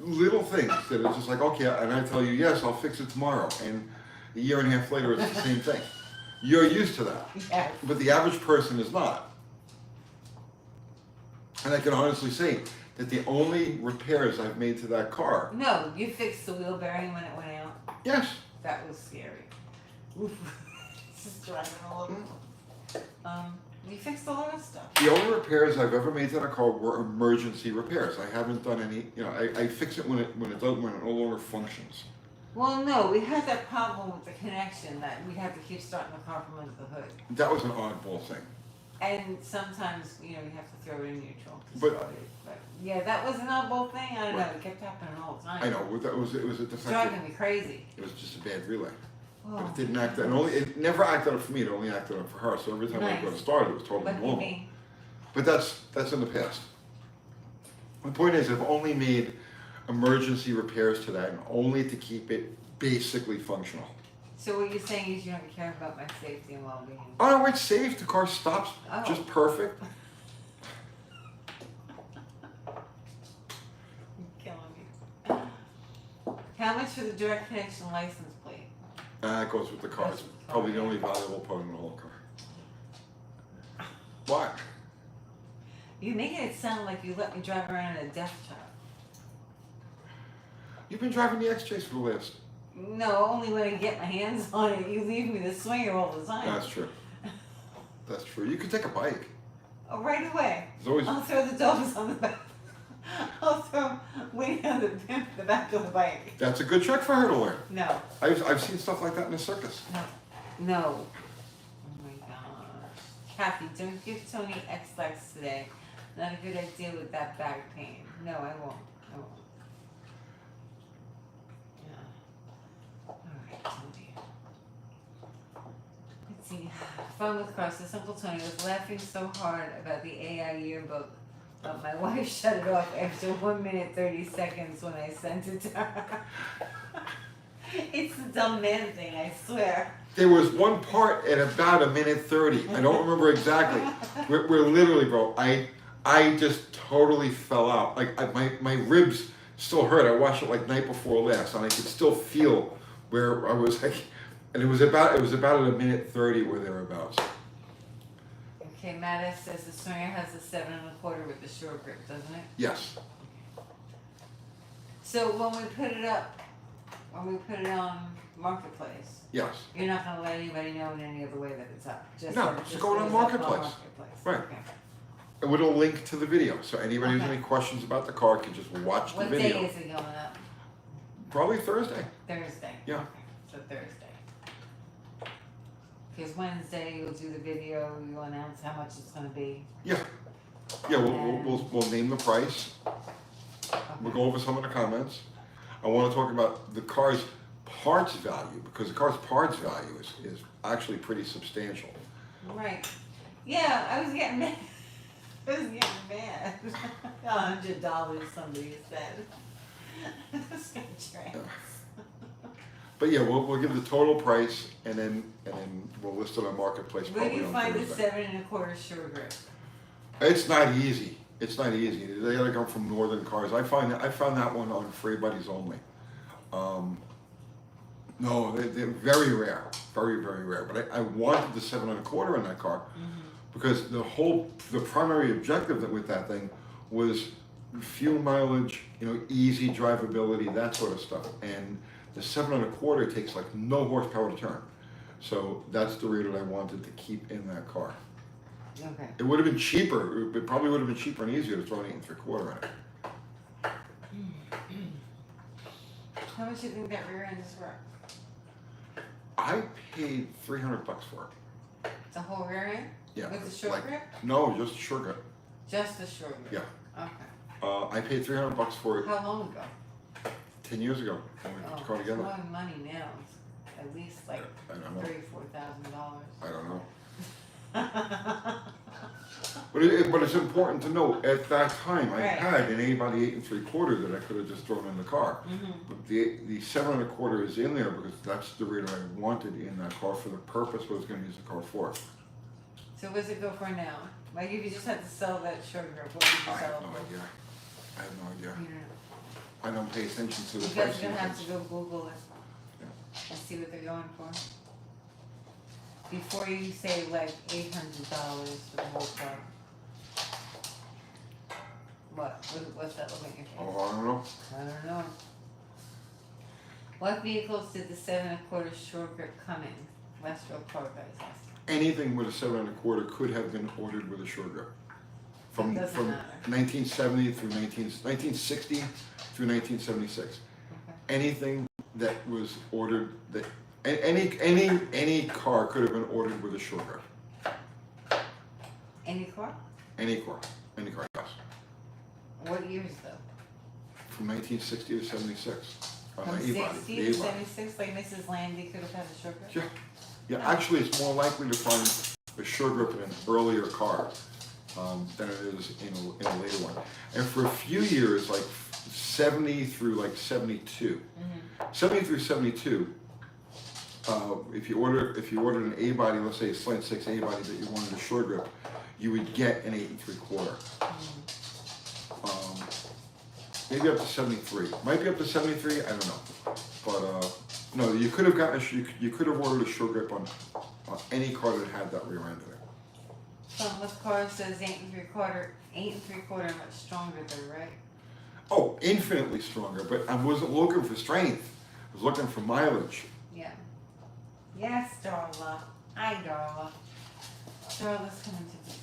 little things that are just like, okay, and I tell you, yes, I'll fix it tomorrow. And a year and a half later, it's the same thing. You're used to that. Yes. But the average person is not. And I can honestly say that the only repairs I've made to that car. No, you fixed the wheel bearing when it went out. Yes. That was scary. Oof. It's just driving all over. You fixed a lot of stuff. The only repairs I've ever made to that car were emergency repairs. I haven't done any. I fix it when it no longer functions. Well, no, we had that problem with the connection that we had to keep starting the car from under the hood. That was an oddball thing. And sometimes, you have to throw it in neutral to But- start it. But yeah, that was an oddball thing. I don't know. It kept happening all the time. I know, it was a It's defective, driving me crazy. it was just a bad relay. Oh, It didn't act, it never acted up for me, it only acted up for her, so every time I go to Nice. start it was totally lucky normal. me. But that's in the past. The point is, I've only made emergency repairs to that, and only to keep it basically functional. So what you're saying is you don't care about my safety and well-being. Oh no, it's safe, the car stops Oh. just perfect. You're killing me. How much for the direct connection license plate? It goes with the car, it's probably the only valuable part in the whole car. What? You're making it sound like you let me drive around in a death trap. You've been driving the X-Chase for the last... No, only when I get my hands on it. You leave me the swinger all the time. That's true. That's true. You could take a bike. Oh, right away. There's always... I'll throw the dogs on the back. I'll throw Winnie on the back of the bike. That's a good trick for her to learn. No. I've seen stuff like that in the circus. No. Oh my gosh. Kathy, don't give Tony X-Lax today. Not a good idea with that back pain. No, I won't. I won't. Yeah. Alright, Tony. Let's see. Fun with crosses. Uncle Tony was laughing so hard about the AI yearbook. But my wife shut it off after 1 minute 30 seconds when I sent it to her. It's the dumb man thing, I swear. There was one part at about a minute 30. I don't remember exactly. We're literally, bro, I just totally fell out. Like my ribs still hurt. I watched it like night before last, and I could still feel where I was like, and it was about at a minute 30 or thereabouts. Okay, Mattis says the Swinger has a 7 1/4 with the short grip, doesn't it? Yes. So when we put it up, when we put it on Marketplace, Yes. you're not gonna let anybody know in any other way that it's up. Just No, that it just just go on goes up Marketplace. Right. Okay. And it'll link to the video, so anybody who's Okay. any questions about the car can just watch the What video. day is it going up? Probably Thursday. Thursday. Yeah. Okay, so Thursday. Because Wednesday you'll do the video, you'll announce how much it's gonna be. Yeah. Yeah, we'll name the price. We'll go over some of the comments. I want to talk about the car's parts value, because the car's parts value is actually pretty substantial. Right. Yeah, I was getting mad. I was getting mad. $100, somebody said. That's gonna trash. But yeah, we'll give the total price, and then we'll list it on Marketplace. Where do probably you on find the Thursday. 7 1/4 short grip? It's not easy. It's not easy. They gotta come from Northern Cars. I found that one on Free Buddies only. No, they're very rare, very rare. But I wanted the 7 1/4 in that car because the primary objective with that thing was fuel mileage, easy drivability, that sort of stuff. And the 7 1/4 takes like no horsepower to turn. So that's the rear that I wanted to keep in that car. Okay. It would have been cheaper. It probably would have been cheaper and easier to throw an 8 3/4 in it. How much do you think that rear end is worth? I paid $300 for it. The whole rear end? Yeah. With the short like- grip? No, just a short grip. Just the short grip? Yeah. Okay. I paid $300 for it How long ago? 10 years ago when we put the car It's together. more money now. It's at least like I don't know. $3,000-$4,000. I don't know. But it's important to know at that time I Right. had an 8x8 3/4 that I could have just thrown in the car. But the 7 1/4 is in there because that's the rear that I wanted in that car for the purpose I was going to use the car for. So what does it go for now? Like if you just had to sell that short grip, what would you I sell have it no for? idea. I have no idea. You know, I don't pay attention to the you guys are pricing. gonna have to go Google it Yeah. and see what they're going for. Before you say like $800 for the whole car. What's that looking at your face? Oh, I don't know. I don't know. What vehicles did the 7 1/4 short grip come in? Westfield Car Guys asking. Anything with a 7 1/4 could have been ordered with a short grip. From It doesn't matter. 1970 through 1960 through 1976. Okay. Anything that was ordered that any car could have been ordered with a short grip. Any car? Any car, yes. What years though? From 1960 to 76. On From the A-body. 60 The to A-body. 76, like Mrs. Landy could have had a short grip? Yeah. Yeah, actually it's more likely to find a short grip in an earlier car than it is in a later one. And for a few years, like 70 through like 72, 70 through 72, if you ordered an A-body, let's say a slant 6 A-body that you wanted a short grip, you would get an 8 3/4. Maybe up to 73. Might be up to 73. I don't know. But no, you could have gotten you could have ordered a short grip on any car that had that rear end in it. Some with cars says 8 3/4. 8 3/4 much stronger though, right? Oh, infinitely stronger. But I wasn't looking for strength. I was looking for mileage. Yeah. Yes, Darla. Hi, Darla. Darla's coming to this.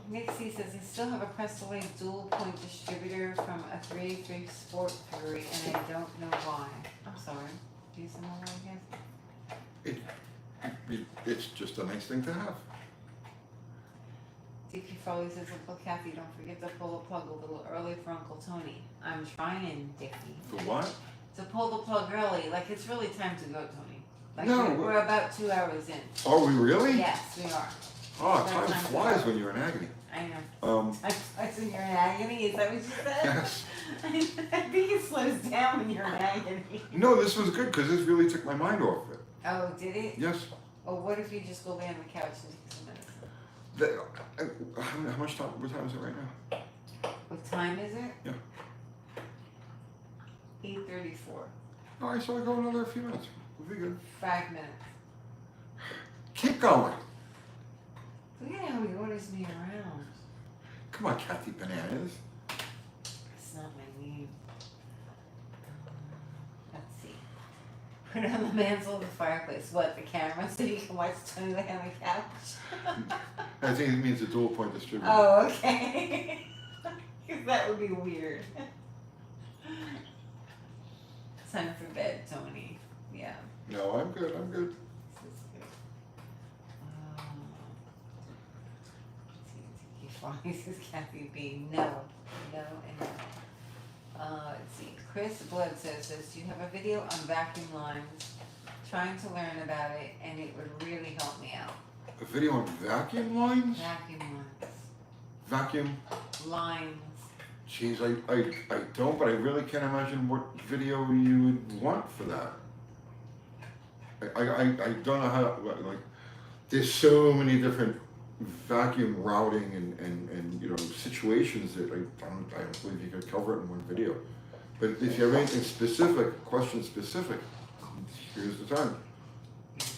Nixie says, I still have a Prestaway dual point distributor from a 383 Sport Fury, and I don't know why. I'm sorry. Do you know why, I guess? It's just a nice thing to have. Dickie Foley says, Uncle Kathy, don't forget to pull the plug a little early for Uncle Tony. I'm trying, Dickie. For what? To pull the plug early. Like, it's really time to go, Tony. Like, No. we're about 2 hours in. Are we really? Yes, we are. Oh, time flies when you're in agony. I know. Time flies when you're in agony? Is that what you said? Yes. I think it slows down when you're in agony. No, this was good because this really took my mind off of it. Oh, did it? Yes. Oh, what if you just go lay on the couch and take some medicine? How much time? What time is it right now? What time is it? Yeah. 8:34. All right, so I go another few minutes. We'll be good. 5 minutes. Keep going. Look at how he orders me around. Come on, Kathy Bananas. That's not my name. Let's see. Put it on the mantle of the fireplace. What, the camera so you can watch Tony lay on the couch? I think it means a dual point distributor. Oh, okay. Because that would be weird. Time for bed, Tony. Yeah. No, I'm good. I'm good. This is good. This is Kathy B. No, and no. Let's see. Chris Blood says, do you have a video on vacuum lines? Trying to learn about it, and it would really help me out. A video on vacuum lines? Vacuum lines. Vacuum? Lines. Jeez, I don't, but I really can't imagine what video you would want for that. I don't know how, like, there's so many different vacuum routing and you know, situations that I don't believe you could cover it in one video. But if you have anything specific, question specific, here's the time. Let's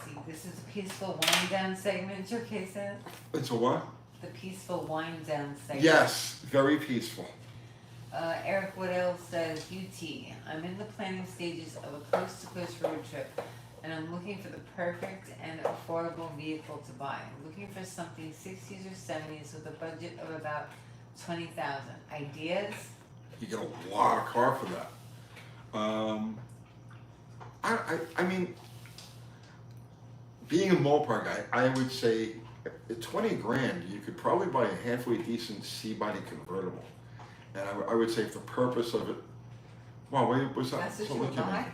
see, this is a peaceful wind down segment, okay, Seth? It's a what? The peaceful wind down segment. Yes, very peaceful. Eric Waddell says, UT, I'm in the planning stages of a coast-to-coast road trip, and I'm looking for the perfect and affordable vehicle to buy. I'm looking for something 60s or 70s with a budget of about $20,000. Ideas? You get a lot of car for that. I mean, being a Mopar guy, I would say at 20 grand, you could probably buy a halfway decent C-body convertible. And I would say for the purpose of it, wow, what's that? That's what you would buy?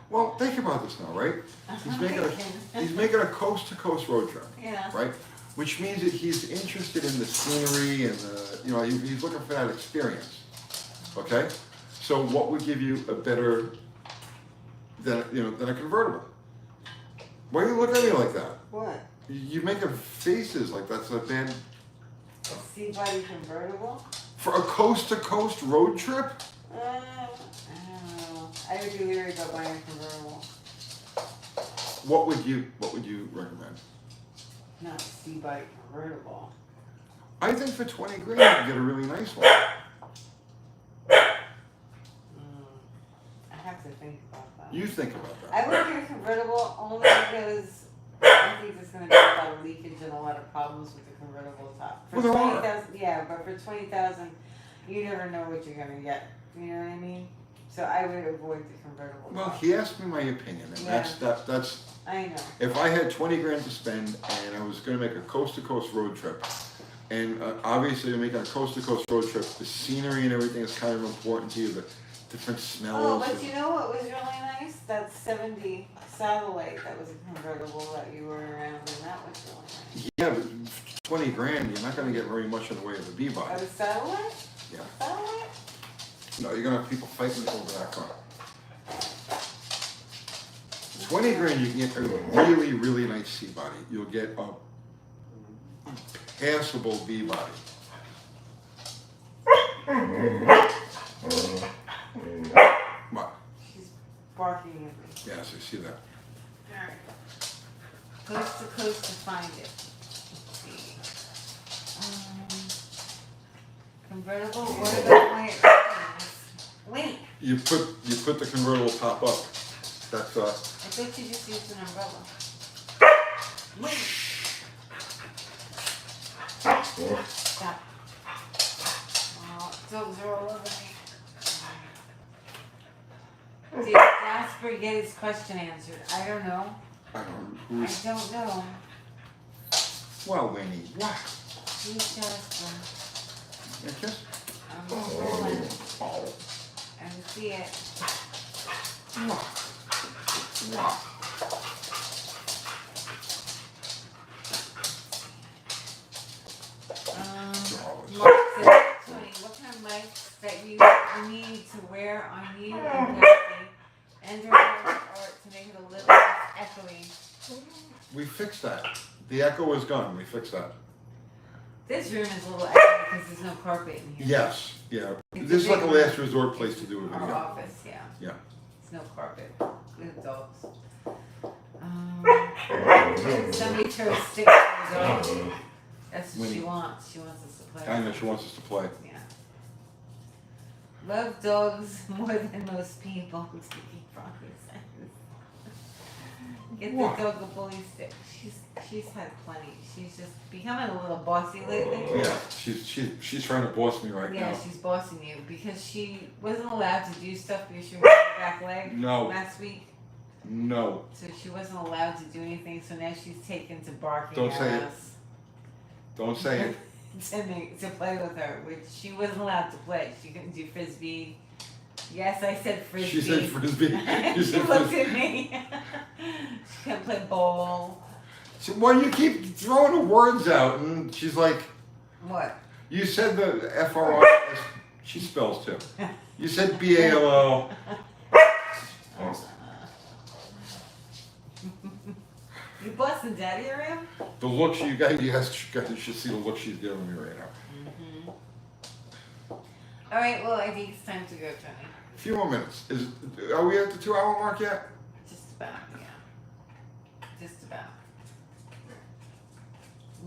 Well, think about this now, right? He's making a coast-to-coast road trip, Yeah. right? Which means that he's interested in the scenery and the, you know, he's looking for that experience. Okay, so what would give you a better than a convertible? Why are you looking at me like that? What? You're making faces like that's a bad A C-body convertible? for a coast-to-coast road trip. I don't know. I would be leery about buying a convertible. What would you recommend? Not a C-body convertible. I think for 20 grand you can get a really nice one. I have to think about that. You think about that. I would get a convertible only because I'm think there's going to be a lot of leakage and a lot of problems with the convertible top. For Well, there are. 20,000, yeah, but for 20,000, you never know what you're going to get. You know what I mean? So I would avoid the convertible Well, top. he asked me my opinion, and Yeah. that's. I know. If I had 20 grand to spend and I was going to make a coast-to-coast road trip, and obviously making a coast-to-coast road trip, the scenery and everything is kind of important to you, the different smells. Oh, but you know what was really nice? That 70 satellite that was a convertible that you were around, and that was really nice. Yeah, but 20 grand, you're not going to get very much in the way of a Oh, B-body. the satellite? Yeah. Satellite? No, you're going to have people fighting over that car. 20 grand, you can get a really, really nice C-body. You'll get a passable B-body. What? She's barking at me. Yes, I see that. Alright. Coast to coast to find it. Let's see. Convertible, what about my wait, You put the convertible top up. That's I thought you just used an umbrella. Wait. Stop. Oh, dogs are all over me. Did Jasper get his question answered? I don't know. I don't know I who's. don't know. Well, Winnie, what? Who's Jasper? It's just. I'm scrolling. Oh. I don't see it. What? Mark said, Tony, what kind of mics that you need to wear on you and Kathy and your art to make it a little less echoey? We fixed that. The echo is gone. We fixed that. This room is a little echoey because there's no carpet in here. Yes. Yeah. It's This is like a big room. last resort place to do a Our video. office, yeah. Yeah. There's no carpet. We have dogs. Somebody throw a stick to the dog. That's what she wants. She wants us to play. I know she wants us to play. Yeah. Love dogs more than most people. Get the What? dog a bully stick. She's had plenty. She's just becoming a little bossy lately. Yeah. She's trying to boss me right Yeah, now. she's bossing you because she wasn't allowed to do stuff because she broke her back leg No. last week. No. So she wasn't allowed to do anything. So now she's taken to barking Don't at say it. us. Don't say it. to play with her, which she wasn't allowed to play. She couldn't do frisbee. Yes, I said frisbee. She said frisbee. She said looked frisbee. at me. She couldn't play bowl. So, well, you keep throwing the words out, and she's like, What? you said the F-R-I-S. She spells too. You said B-A-L-L. You busting daddy around? The look you guys should see the look she's giving me right now. All right. Well, I think it's time to go, Tony. A few more minutes. Are we at the 2-hour mark yet? Just about. Yeah. Just about.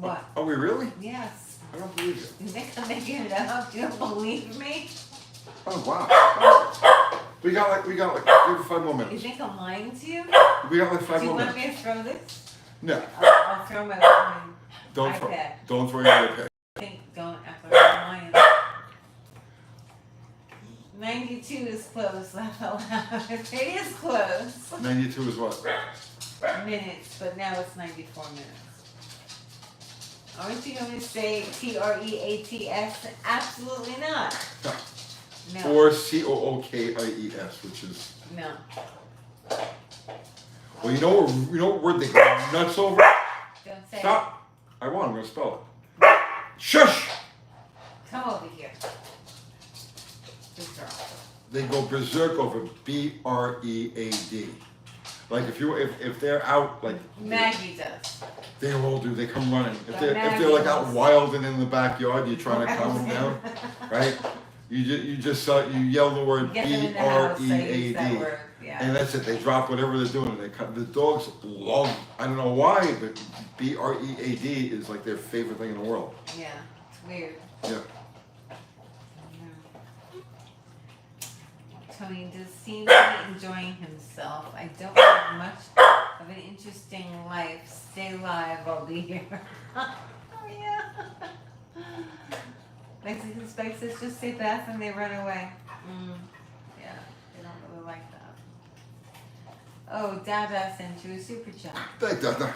What? Are we really? Yes. I don't believe you. You think I'm making it up? You don't believe me? Oh wow. We got like 5 more You minutes. think I'm lying to you? We got like 5 Do you more want minutes. me to throw this? No. I'll throw my Don't throw. iPad. Don't throw your iPad. Don't act like I'm lying. 92 is close, laugh out loud. It is close. 92 is what? Minutes, but now it's 94 minutes. Aren't you going to say TREATS? Absolutely not. No. Or COOKIES, which is. No. Well, you know what word they go nuts over? Don't say Stop. I won. I'm gonna spell it. Shush. it. Come over here. Good girl. They go berserk over BREAD. Like if they're out like Maggie does. they all do. They come running. If But they're like out Maggie wild and in the backyard, you're trying to calm them down, right? You yell the word Get them in the house, say use that BREAD. word. Yeah. And that's it. They drop whatever they're doing. And the dogs love. I don't know why, but BREAD is like their favorite thing in the world. Yeah. It's weird. Yeah. Tony does seem to be enjoying himself. I don't have much Have an interesting life. Stay live. I'll be here. Oh yeah. Mexican spices just say bath and they run away. Yeah, they don't really like that. Oh, Dada sent you a super chat. Thank Dada.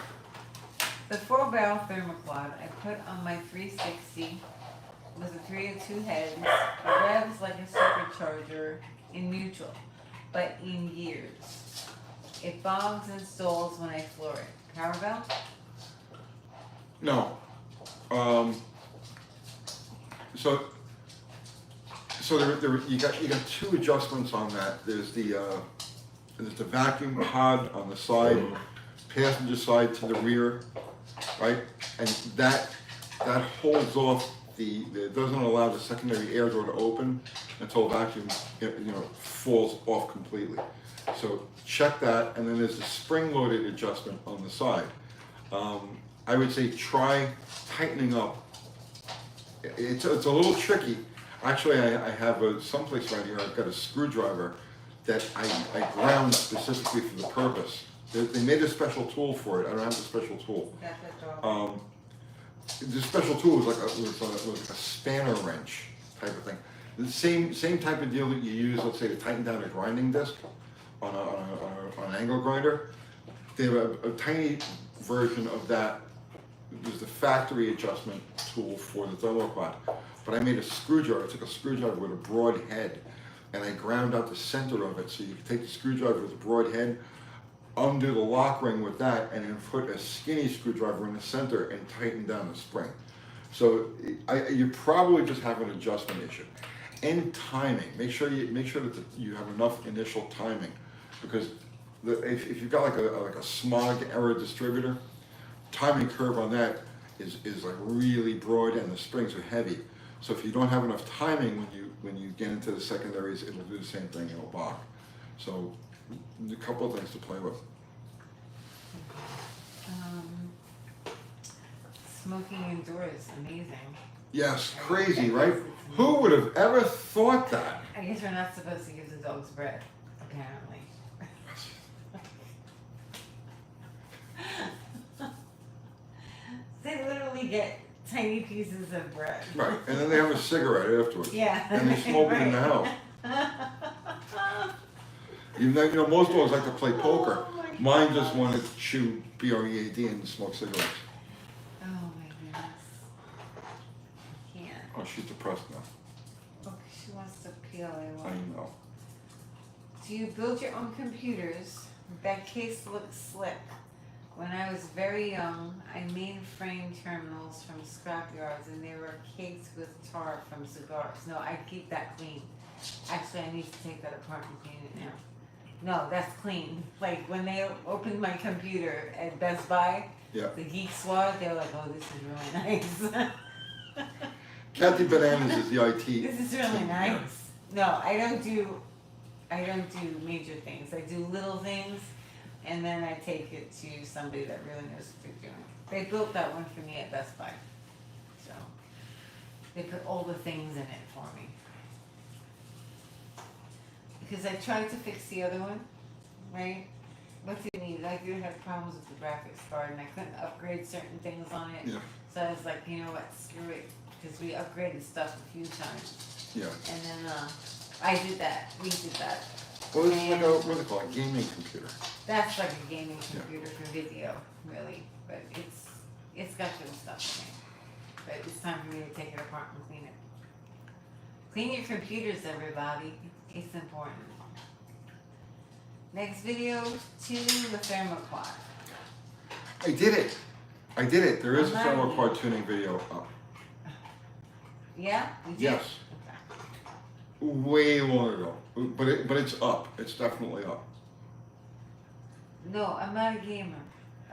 The 4-barrel thermoquad I put on my 360 with a 302 heads. It revs like a supercharger in neutral, but in gears. It bogs and stalls when I floor it. Caravel? No. So there you got two adjustments on that. There's the vacuum pod on the side, passenger side to the rear, right? And that holds off it doesn't allow the secondary air door to open until vacuum falls off completely. So check that, and then there's a spring-loaded adjustment on the side. I would say try tightening up. It's a little tricky. Actually, I have someplace right here. I've got a screwdriver that I ground specifically for the purpose. They made a special tool for it. I don't have the special tool. The special tool was like a spanner wrench type of thing. The same type of deal that you use, let's say, to tighten down a grinding disc on an angle grinder. They have a tiny version of that. It was the factory adjustment tool for the thermoquad. But I made a screwdriver. I took a screwdriver with a broad head, and I ground out the center of it. So you can take the screwdriver with the broad head, undo the lock ring with that, and then put a skinny screwdriver in the center and tighten down the spring. So you probably just have an adjustment issue. And timing. Make sure that you have enough initial timing, because if you've got like a smog error distributor, timing curve on that is like really broad, and the springs are heavy. So if you don't have enough timing when you get into the secondaries, it'll do the same thing. It'll bog. So a couple of things to play with. Smoking indoors, amazing. Yes, crazy, right? Who would have ever thought that? I guess we're not supposed to give the dogs bread, apparently. They literally get tiny pieces of bread. Right, and then they have a cigarette afterwards. Yeah. And they smoke it in the house. Most dogs like to play poker. Oh Mine just wanted to chew BREAD and smoke cigarettes. Oh my goodness. I can't. Oh, she's depressed now. Oh, she wants to peel I it. know. Do you build your own computers? That case looks slick. When I was very young, I mainframe terminals from scrapyards, and they were caked with tar from cigars. No, I keep that clean. Actually, I need to take that apart and clean it now. No, that's clean. Like when they opened my computer at Best Buy, Yeah. the Geek Squad, they were like, "Oh, this is really nice." Kathy Bananas is the IT. This is really nice. No, I don't do major things. I do little things, and then I take it to somebody that really knows what they're doing. They built that one for me at Best Buy, so they put all the things in it for me. Because I tried to fix the other one, right? What do you need? I do have problems with the graphics card, and I couldn't upgrade certain things on it. Yeah. So I was like, you know what, screw it, because we upgraded stuff a few times. Yeah. And then I did that. We did that. Well, this is like what do they call it? A gaming computer. That's like a gaming computer for video, really. But it's got good stuff in it. But it's time for me to take it apart and clean it. Clean your computers, everybody. It's important. Next video, tuning the thermoquad. I did it. There is a I'm not thermoquad tuning video up. Yeah? You did? Yes. Okay. Way long ago. But it's up. It's definitely up. No, I'm not a gamer.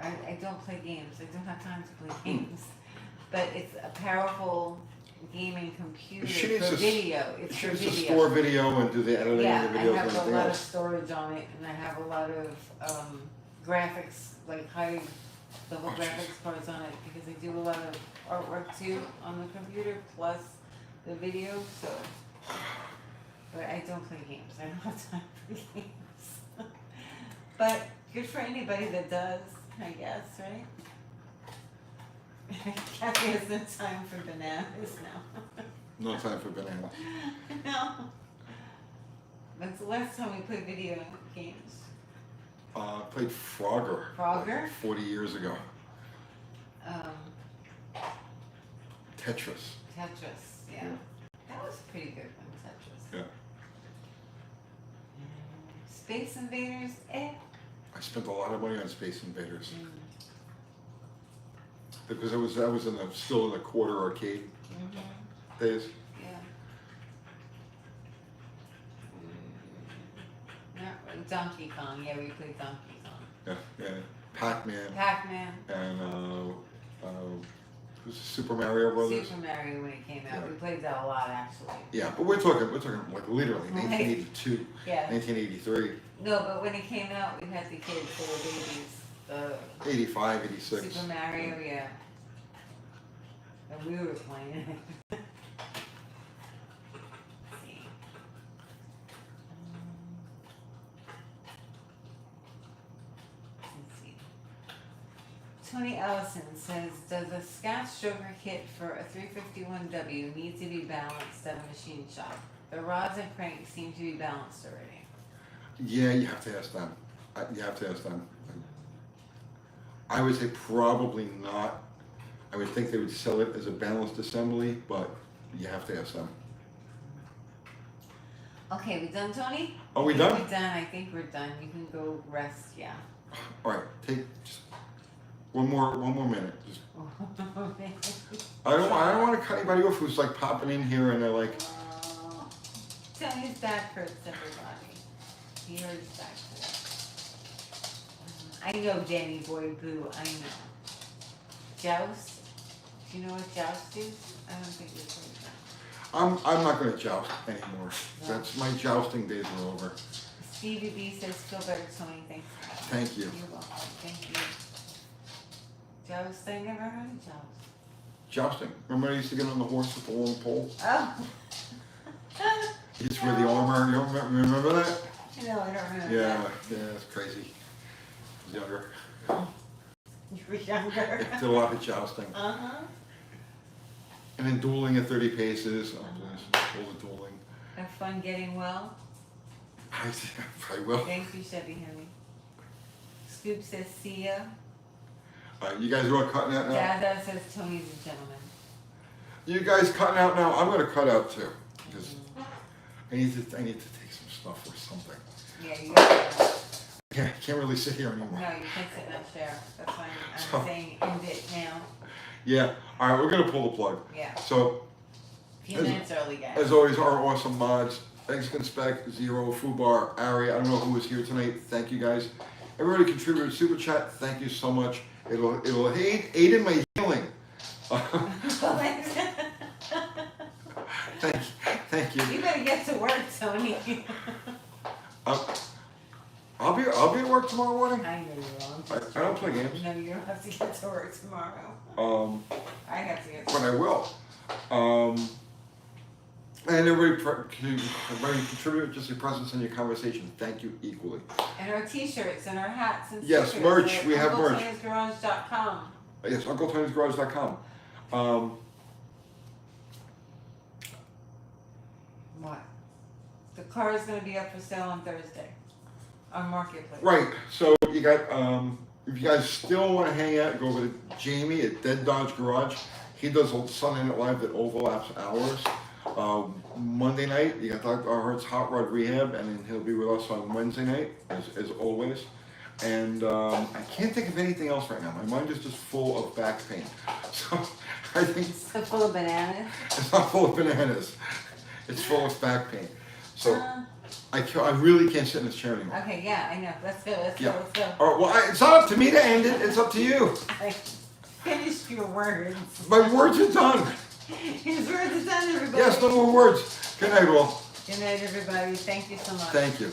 I don't play games. I don't have time to play games. But it's a powerful gaming computer for video. It's She for needs to video. store video and do the editing Yeah, of the I videos and have a everything lot of else. storage on it, and I have a lot of graphics, like high level graphics cards on it, because I do a lot of artwork too on the computer, plus the video, so. But I don't play games. I don't have time for games. But Good for anybody that does, I guess, right? Kathy has no time for bananas now. No time for bananas. No. That's the last time we played video games. Played Frogger. Frogger? 40 years ago. Um, Tetris. Tetris, yeah. That was a pretty good one, Tetris. Yeah. Space Invaders, eh? I spent a lot of money on Space Invaders Mm. because I was still in the quarter arcade days. Yeah. Donkey Kong, yeah, we played Donkey Kong. Yeah. Pac-Man Pac-Man. and who's Super Mario Brothers. Super Mario when it came out. Yeah. We played that a lot actually. Yeah, but we're talking like literally Right. 1982, Yeah. 1983, No, but when it came out, we had the kids, they were babies. 85, 86. Super Mario, yeah. And we were playing it. Let's see. Let's see. Tony Ellison says, does a Scotch stroker kit for a 351W need to be balanced at a machine shop? The rods and cranks seem to be balanced already. Yeah, you have to ask them. You have to ask them. I would say probably not. I would think they would sell it as a balanced assembly, but you have to ask them. Okay, we done, Tony? Are we I think done? we're done. I think we're done. You can go rest, yeah. All right, take just one more minute. Just, I don't want to cut anybody off who's like popping in here and they're like, Tony's back hurts, everybody. He hurts back hurts. I know Danny Boy Boo, I know. Joust? Do you know what joust is? I don't think you've heard that. I'm not going to joust anymore. No. That's my jousting days are over. Stevie B says, feel better, Tony. Thanks. Thank you. You're welcome. Thank you. Joust? I never heard of joust. Jousting. Remember I used to get on the horse with the long pole? Oh. You just wear the armor. You don't remember that? No, I don't remember Yeah, that. yeah, it's crazy. I was younger. You were younger. Did a lot of jousting. Uh-huh. And then dueling at 30 paces. Oh, please. All the dueling. Have fun getting well. I will. Thank you, Chevy Henry. Scoop says, see ya. You guys are all cutting out now? Dada says, Tony's a gentleman. You guys cutting out now? I'm going to cut out too. Because I need to take some stuff or something. Yeah, you got that. I can't really sit here anymore. No, you can't sit in that chair. That's why I'm So- saying end it now. Yeah. All right, we're going to pull the plug. Yeah. So, A few minutes early, guys. as always, our awesome mods, Mexican Spec, Zero, Fubar, Ari, I don't know who was here tonight. Thank you guys. Everybody contributed Super Chat. Thank you so much. It'll aid in my healing. Thank you. You better get to work, Tony. I'll be at work tomorrow morning. I know you won't. I don't play games. No, you don't have to get to work tomorrow. I have to get to But work. I will. And everybody contribute just your presence and your conversation. Thank you equally. And our t-shirts and our hats and Yes, stickers merch. at We have merch. UncleTony'sGarage.com. Yes, UncleTony'sGarage.com. What? The car is going to be up for sale on Thursday on Marketplace. Right. So you got if you guys still want to hang out, go over to Jamie at Dead Dodge Garage. He does a Sunday Night Live that overlaps hours. Monday night, you got Dr. Hart's Hot Rod Rehab, and then he'll be with us on Wednesday night, as always. And I can't think of anything else right now. My mind is just full of back pain. So I think It's full of bananas. it's not full of bananas. It's full of back pain. So I really can't sit in this chair anymore. Okay, yeah, I know. Let's go. Let's Yeah. go. Let's go. All right, well, it's not up to me to end it. It's up to you. I finished your words. My words are done. His words are done, everybody. Yes, no more words. Good night, all. Good night, everybody. Thank you so much. Thank you.